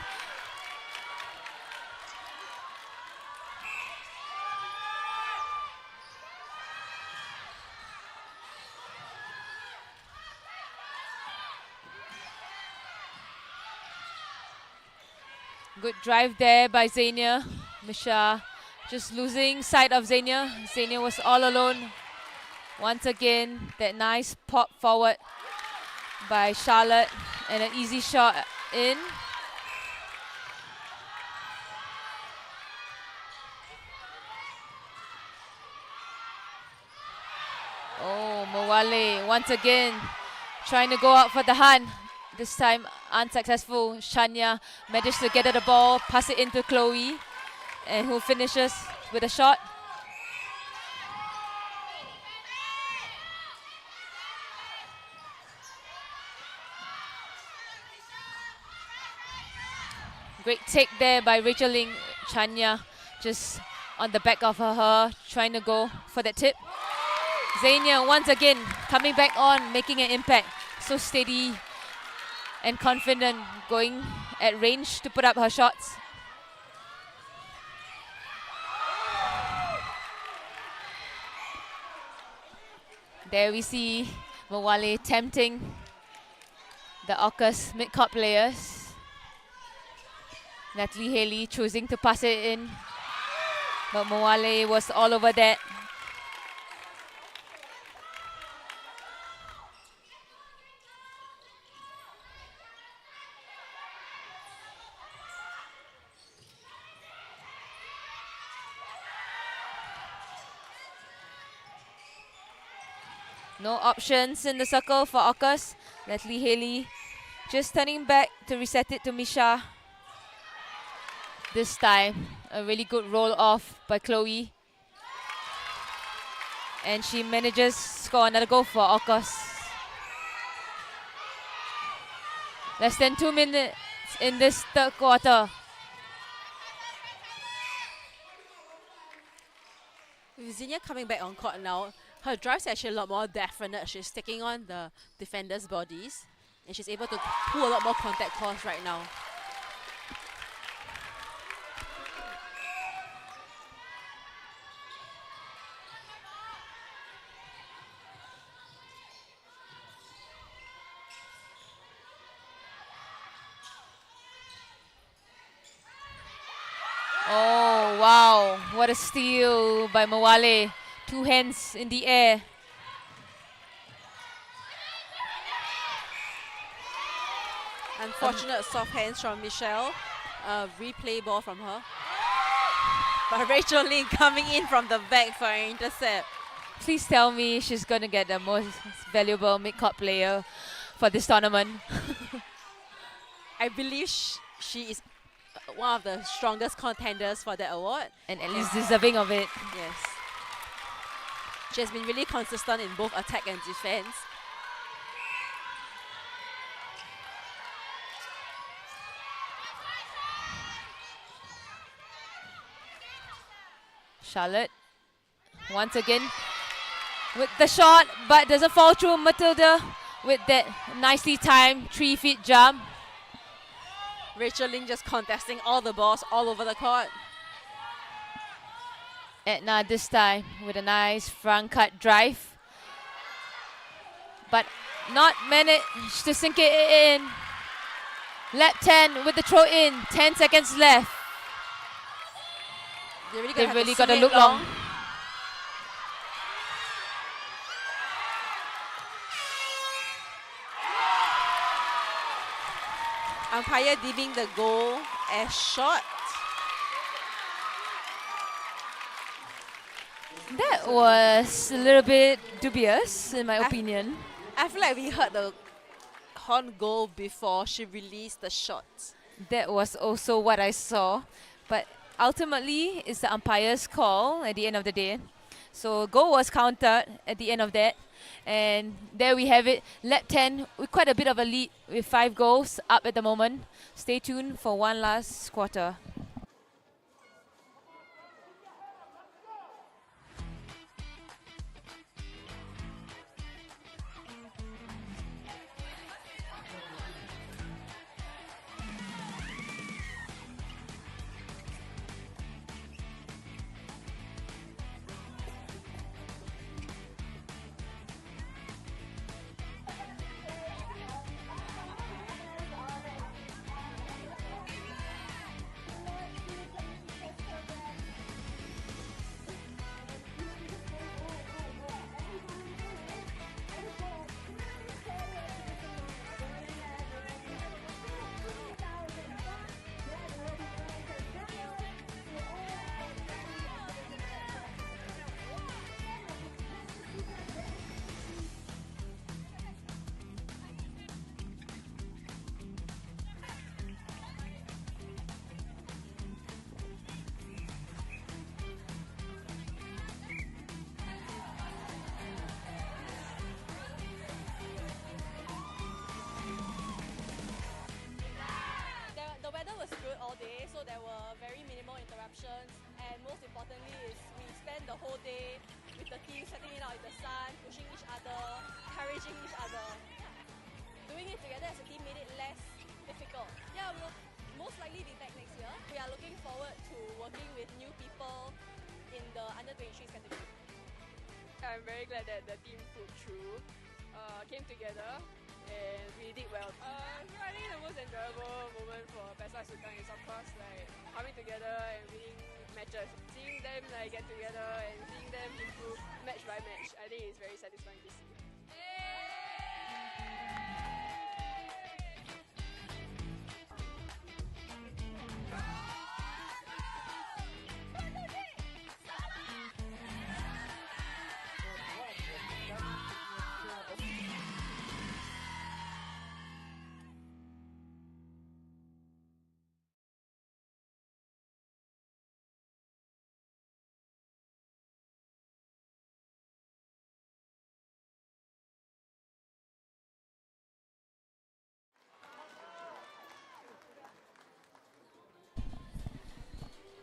Good drive there by Zania. Misha just losing sight of Zania. Zania was all alone. Once again, that nice pop forward by Charlotte and an easy shot in. Oh, Mawale once again trying to go out for the hand. This time unsuccessful. Shania managed to get at the ball, pass it into Chloe, and who finishes with a shot. Great take there by Rachel Ling. Chanya just on the back of her trying to go for that tip. Zania once again coming back on, making an impact. So steady and confident, going at range to put up her shots. There we see Mawale tempting the Orcas mid-court players. Natalie Haley choosing to pass it in, but Mawale was all over that. No options in the circle for Orcas. Natalie Haley just turning back to reset it to Misha. This time, a really good roll off by Chloe. And she manages to score another goal for Orcas. Less than 2 minutes in this third quarter. With Xenia coming back on court now, her drive's actually a lot more definite. She's taking on the defenders' bodies, and she's able to pull a lot more contact calls right now. Oh, wow. What a steal by Mawale. 2 hands in the air. Unfortunate soft hands from Michelle. Replay ball from her. But Rachel Lin coming in from the back for an intercept. Please tell me she's going to get the most valuable mid-court player for this tournament. I believe she is one of the strongest contenders for that award. And at least deserving of it. Yes. She has been really consistent in both attack and defense. Charlotte, once again, with the shot, but doesn't fall through. Matilda with that nicely timed 3 feet jump. Rachel Lin just contesting all the balls all over the court. Edna this time with a nice front cut drive, but not managed to sink it in. Llabten with the throw in, 10 seconds left. They really got to look long. Umpire deeming the goal as short. That was a little bit dubious, in my opinion. I feel like we heard the horn goal before she released the shot. That was also what I saw, but ultimately it's the umpire's call at the end of the day. So goal was counted at the end of that, and there we have it. Llabten with quite a bit of a lead with 5 goals up at the moment. Stay tuned for one last quarter. so there were very minimal interruptions, and most importantly is we spent the whole day with the team sweating it out in the sun, pushing each other, encouraging each other. Doing it together as a team made it less difficult. Yeah, we'll most likely be back next year. We are looking forward to working with new people in the under-23s category. I'm very glad that the team pulled through, came together, and we did well. I think the most enjoyable moment for Pesta Sukan is of course like coming together and winning matches. Seeing them like get together and seeing them improve match by match, I think it's very satisfying to see.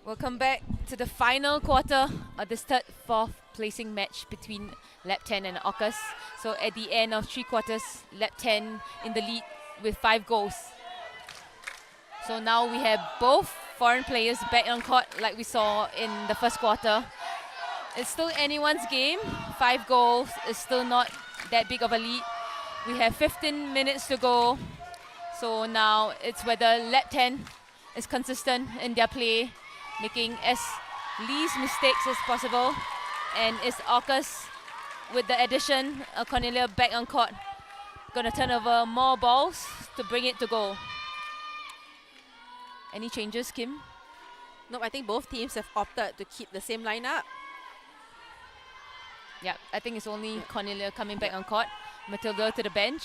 Welcome back to the final quarter of this third, fourth placing match between Llabten and Orcas. So at the end of 3 quarters, Llabten in the lead with 5 goals. So now we have both foreign players back on court like we saw in the first quarter. It's still anyone's game. 5 goals is still not that big of a lead. We have 15 minutes to go. So now it's whether Llabten is consistent in their play, making as least mistakes as possible, and is Orcas, with the addition of Cornelia back on court, gonna turn over more balls to bring it to goal. Any changes, Kim? No, I think both teams have opted to keep the same lineup. Yeah, I think it's only Cornelia coming back on court. Matilda to the bench.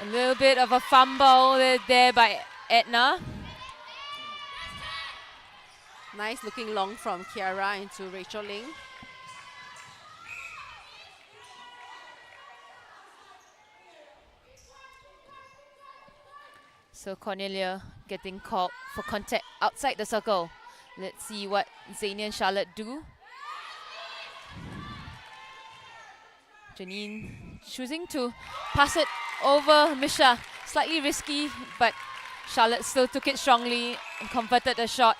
A little bit of a fumble there by Edna. Nice looking long from Kiara into Rachel Ling. So Cornelia getting called for contact outside the circle. Let's see what Zania and Charlotte do. Janine choosing to pass it over Misha. Slightly risky, but Charlotte still took it strongly and converted the shot.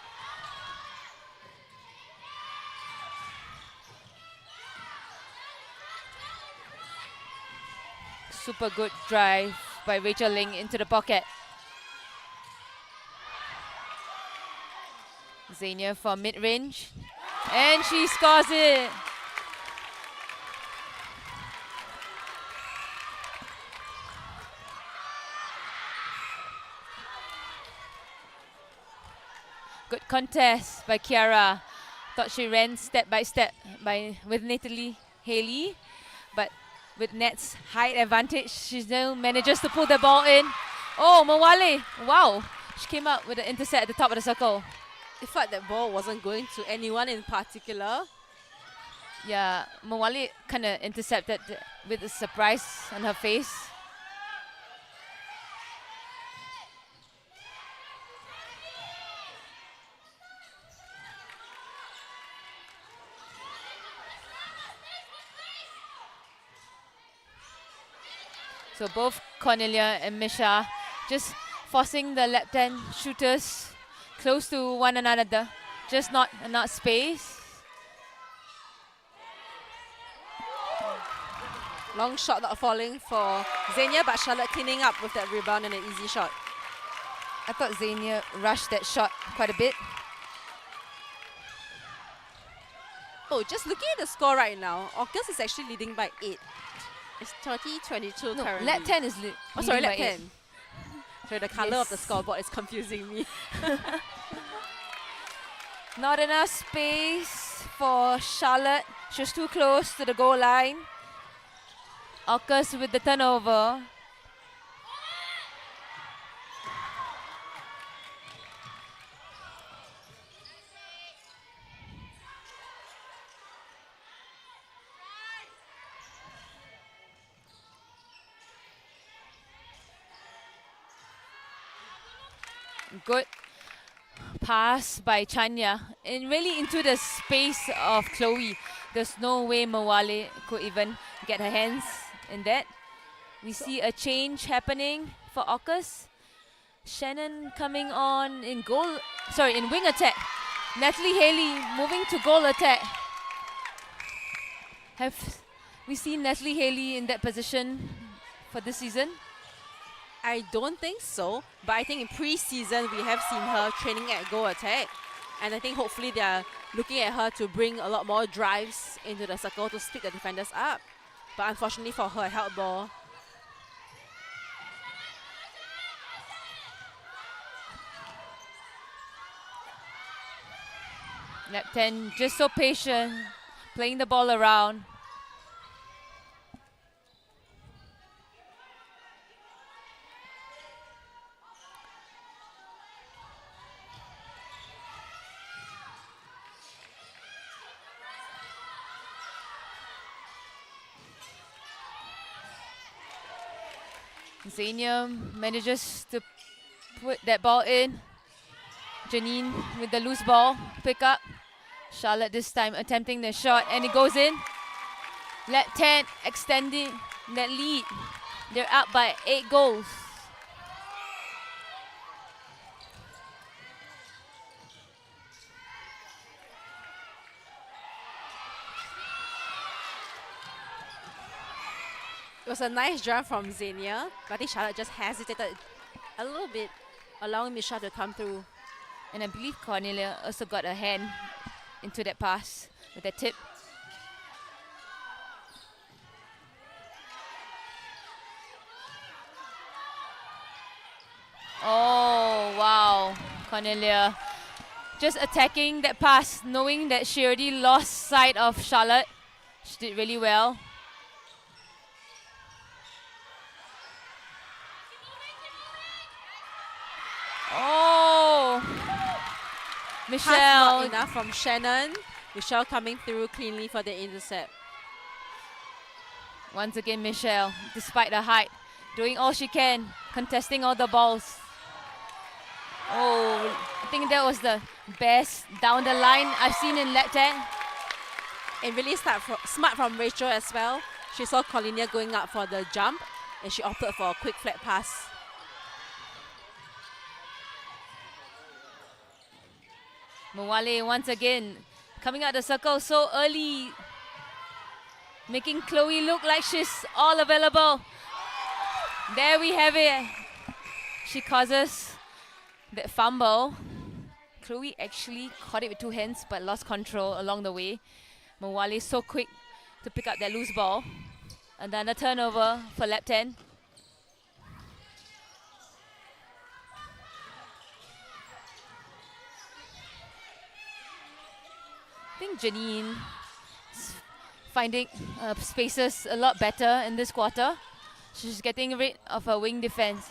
Super good drive by Rachel Ling into the pocket. Zania for mid-range, and she scores it. Good contest by Kiara. Thought she ran step by step with Natalie Haley, but with Net's height advantage, she still manages to pull the ball in. Oh, Mawale! Wow, she came out with the intercept at the top of the circle. It felt that ball wasn't going to anyone in particular. Yeah, Mawale kind of intercepted with a surprise on her face. So both Cornelia and Misha just forcing the Llabten shooters close to one another, just not enough space. Long shot not falling for Zania, but Charlotte cleaning up with that rebound and an easy shot. I thought Zania rushed that shot quite a bit. Oh, just looking at the score right now, Orcas is actually leading by 8. It's 30-22 No, currently. Llabten is Oh, sorry, leading by Llabten. 8. Sorry, the color of the scoreboard is confusing me. Not enough space for Charlotte. She was too close to the goal line. Orcas with the turnover. Good pass by Chanya and really into the space of Chloe. There's no way Mawale could even get her hands in that. We see a change happening for Orcas. Shannon coming on in wing attack. Natalie Haley moving to goal attack. Have we seen Natalie Haley in that position for this season? I don't think so, but I think in pre-season we have seen her training at goal attack, and I think hopefully they are looking at her to bring a lot more drives into the circle to split the defenders up. But unfortunately for her, held ball. Llabten just so patient, playing the ball around. Xenia manages to put that ball in. Janine with the loose ball, pick up. Charlotte this time attempting the shot and it goes in. Llabten extending that lead. They're up by 8 goals. It was a nice jump from Xenia, but I think Charlotte just hesitated a little bit, allowing Misha to come through. And I believe Cornelia also got a hand into that pass with that tip. Oh, wow. Cornelia just attacking that pass, knowing that she already lost sight of Charlotte. She did really well. Oh, Michelle. Not enough from Shannon. Michelle coming through cleanly for the intercept. Once again, Michelle, despite the height, doing all she can, contesting all the balls. Oh, I think that was the best down the line I've seen in Llabten. And really smart from Rachel as well. She saw Cornelia going up for the jump and she opted for a quick flat pass. Mawale once again coming out the circle so early, making Chloe look like she's all available. There we have it. She causes that fumble. Chloe actually caught it with 2 hands but lost control along the way. Mawale so quick to pick up that loose ball. Another turnover for Llabten. I think Janine is finding spaces a lot better in this quarter. She's getting rid of her wing defense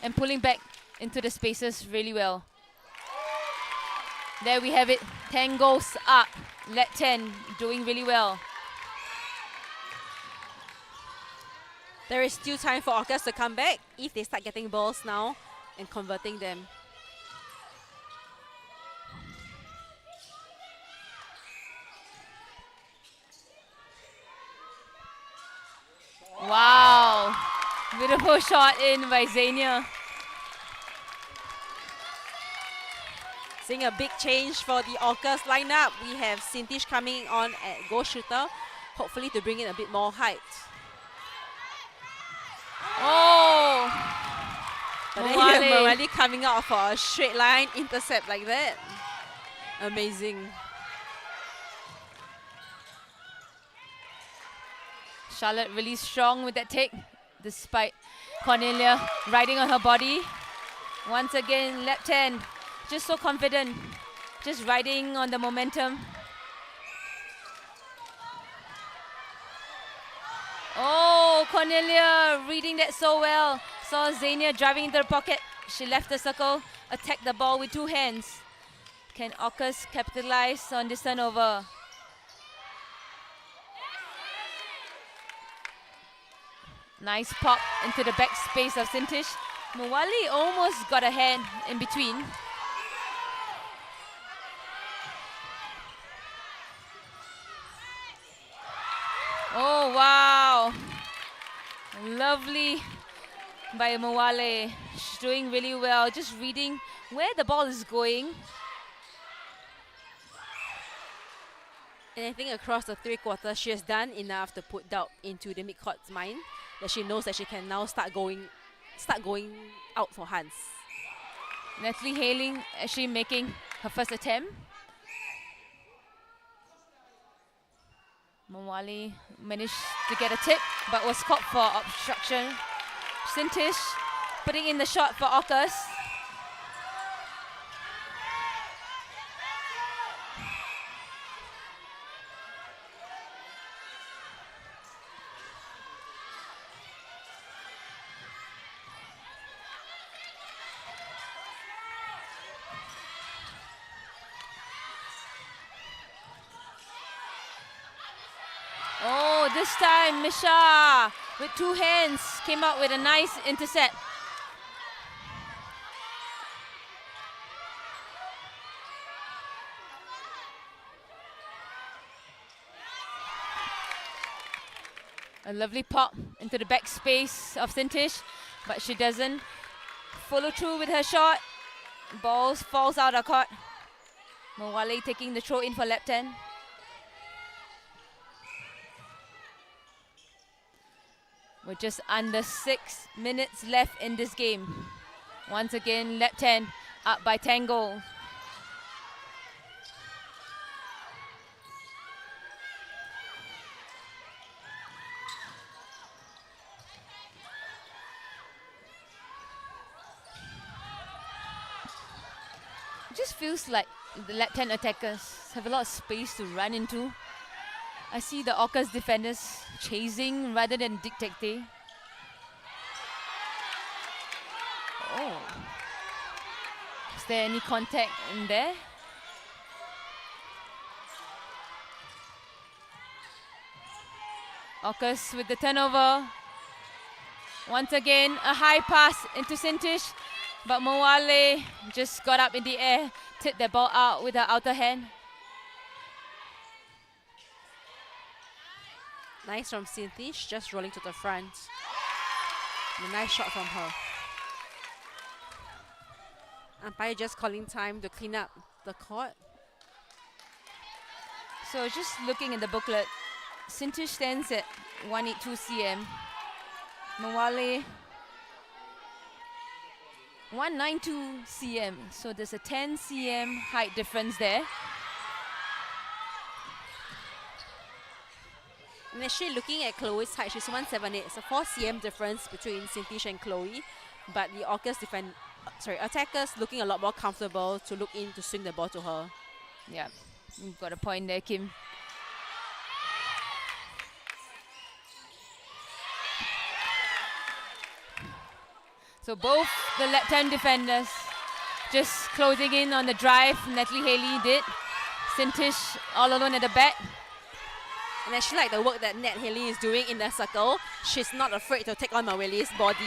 and pulling back into the spaces really well. There we have it, 10 goals up. Llabten doing really well. There is still time for Orcas to come back if they start getting balls now and converting them. Wow, beautiful shot in by Xenia. Seeing a big change for the Orcas lineup. We have Sintish coming on at goal shooter, hopefully to bring in a bit more height. Oh, But then you have Mawale coming out for a straight line intercept like that. Amazing. Charlotte really strong with that take, despite Cornelia riding on her body. Once again, Llabten just so confident, just riding on the momentum. Oh, Cornelia reading that so well. Saw Xenia driving into the pocket. She left the circle, attacked the ball with 2 hands. Can Orcas capitalize on this turnover? Nice pop into the back space of Sintish. Mawali almost got a hand in between. Oh, wow. Lovely by Mawale. She's doing really well, just reading where the ball is going. And I think across the 3 quarters, she has done enough to put doubt into the midcourt's mind that she knows that she can now start going out for Hans. Natalie Hailing actually making her first attempt. Mawali managed to get a tip, but was caught for obstruction. Sintish putting in the shot for Orcas. Oh, this time Misha with 2 hands came out with a nice intercept. A lovely pop into the back space of Sintish, but she doesn't follow through with her shot. Ball falls out of court. Mawale taking the throw in for Llabten. With just under 6 minutes left in this game. Once again, Llabten up by 10 goals. It just feels like the Llabten attackers have a lot of space to run into. I see the Orcas defenders chasing rather than dictating. Oh. Is there any contact in there? Orcas with the turnover. Once again, a high pass into Sintish, but Mawale just got up in the air, tipped the ball out with her outer hand. Nice from Sintish, just rolling to the front. A nice shot from her. Umpire just calling time to clean up the court. So just looking at the booklet, Sintish stands at 182 cm. Mawale 192 cm. So there's a 10 cm height difference there. And actually looking at Chloe's height, she's 178. It's a 4 cm difference between Sintish and Chloe. But the Orcas attackers looking a lot more comfortable to look in to swing the ball to her. Yeah, you've got a point there, Kim. So both the Llabten defenders just closing in on the drive. Natalie Haley did. Sintish all alone at the back. And I actually like the work that Nat Haley is doing in the circle. She's not afraid to take on Mawale's body.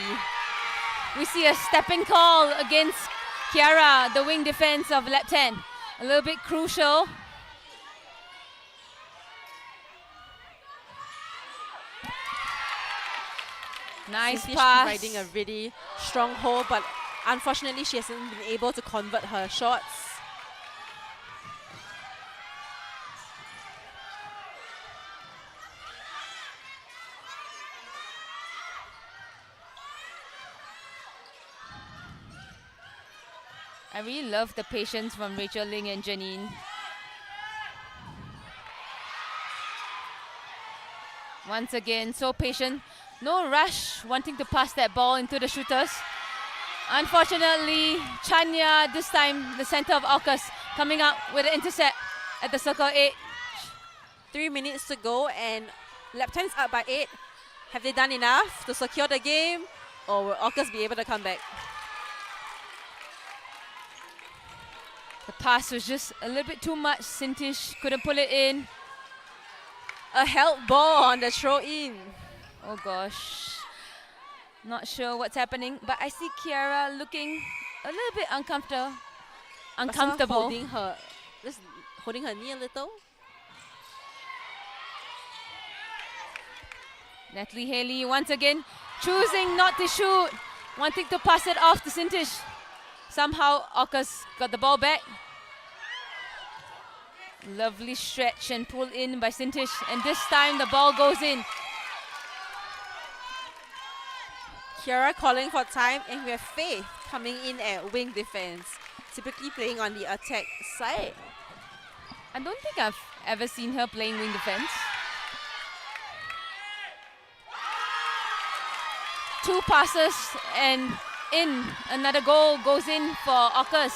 We see a stepping call against Kiara, the wing defense of Llabten. A little bit crucial. Nice Sintish pass. providing a really strong hold, but unfortunately she hasn't been able to convert her shots. I really love the patience from Rachel Ling and Janine. Once again, so patient. No rush, wanting to pass that ball into the shooters. Unfortunately, Chanya, this time the center of Orcas, coming up with an intercept at the circle 8. 3 minutes to go and Llabten's up by 8. Have they done enough to secure the game, or will Orcas be able to come back? The pass was just a little bit too much. Sintish couldn't pull it in. A help ball on the throw-in. Oh gosh. Not sure what's happening, but I see Kiara looking a little bit uncomfortable. Holding her knee a little. Natalie Haley once again choosing not to shoot, wanting to pass it off to Sintish. Somehow Orcas got the ball back. Lovely stretch and pull in by Sintish, and this time the ball goes in. Kiara calling for time, and we have Faith coming in at wing defense, typically playing on the attack side. I don't think I've ever seen her playing wing defense. 2 passes and in. Another goal goes in for Orcas.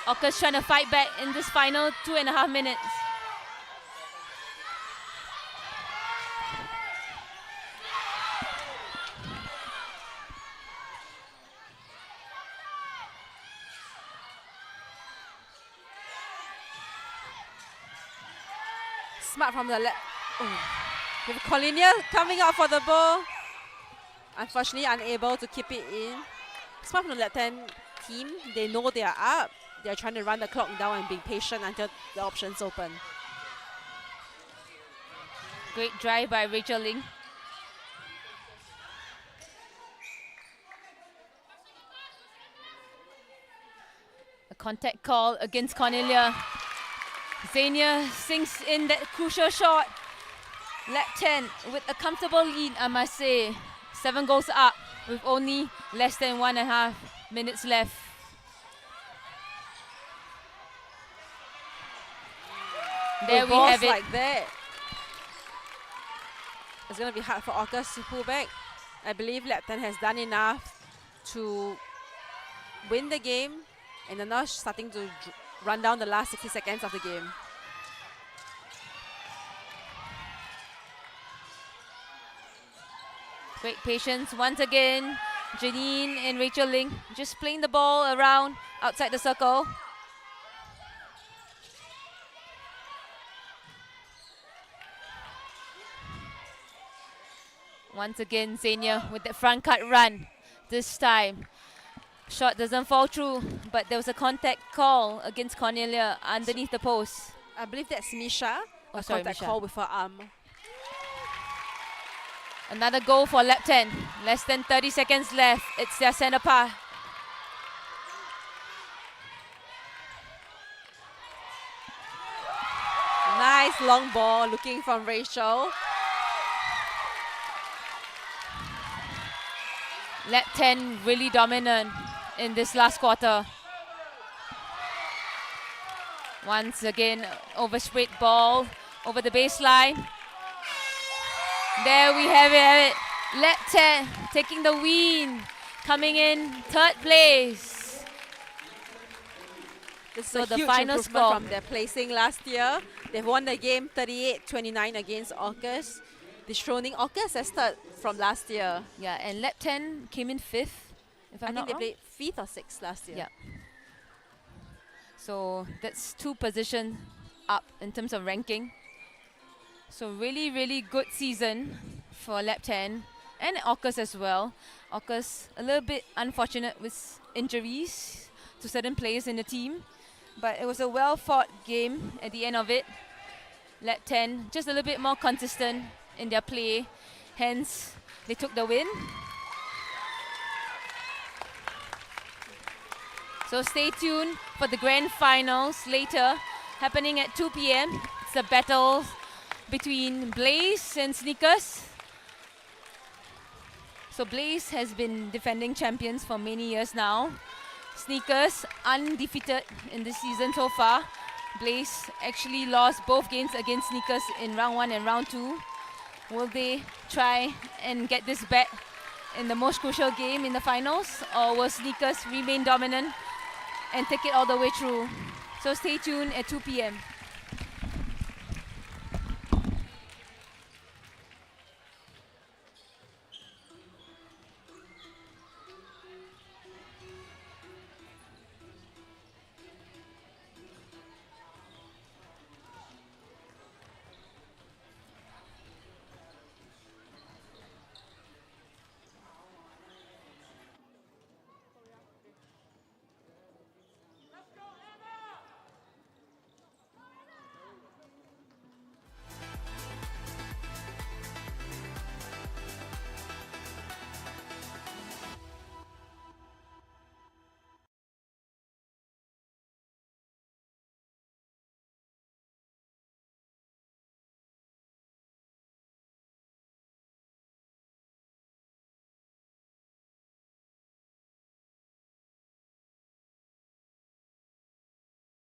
Orcas trying to fight back in this final 2.5 minutes. Smart from the left. With Colinia coming out for the ball. Unfortunately, unable to keep it in. Smart from the Llabten team. They know they are up. They're trying to run the clock down and being patient until the options open. Great drive by Rachel Ling. A contact call against Cornelia. Xenia sinks in that crucial shot. Llabten with a comfortable lead, I must say. 7 goals up with only less than 1.5 minutes left. There we have it. Like that. It's going to be hard for Orcas to pull back. I believe Llabten has done enough to win the game, and they're now starting to run down the last 60 seconds of the game. Great patience once again. Janine and Rachel Ling just playing the ball around outside the circle. Once again, Xenia with the front cut run. This time, shot doesn't fall through, but there was a contact call against Cornelia underneath the post. I believe that's Misha. Oh, A sorry, contact Misha. call with her arm. Another goal for Llabten. Less than 30 seconds left. It's their center pass. Nice long ball looking from Rachel. Llabten really dominant in this last quarter. Once again, overspread ball over the baseline. There we have it. Llabten taking the win, coming in 3rd place. This is So a the huge final improvement score. from their placing last year. They've won the game 38-29 against Orcas, dethroning Orcas as 3rd from last year. Yeah, and Llabten came in 5th, if I'm I think not they wrong. played 5th or 6th last year. Yeah. So that's 2 positions up in terms of ranking. So really, really good season for Llabten and Orcas as well. Orcas a little bit unfortunate with injuries to certain players in the team, but it was a well-fought game at the end of it. Llabten just a little bit more consistent in their play, hence they took the win. So stay tuned for the grand finals later, happening at 2 p.m. It's a battle between Blaze and Sneakers. So Blaze has been defending champions for many years now. Sneakers undefeated in this season so far. Blaze actually lost both games against Sneakers in round 1 and round 2. Will they try and get this back in the most crucial game in the finals, or will Sneakers remain dominant and take it all the way through? So stay tuned at 2 p.m.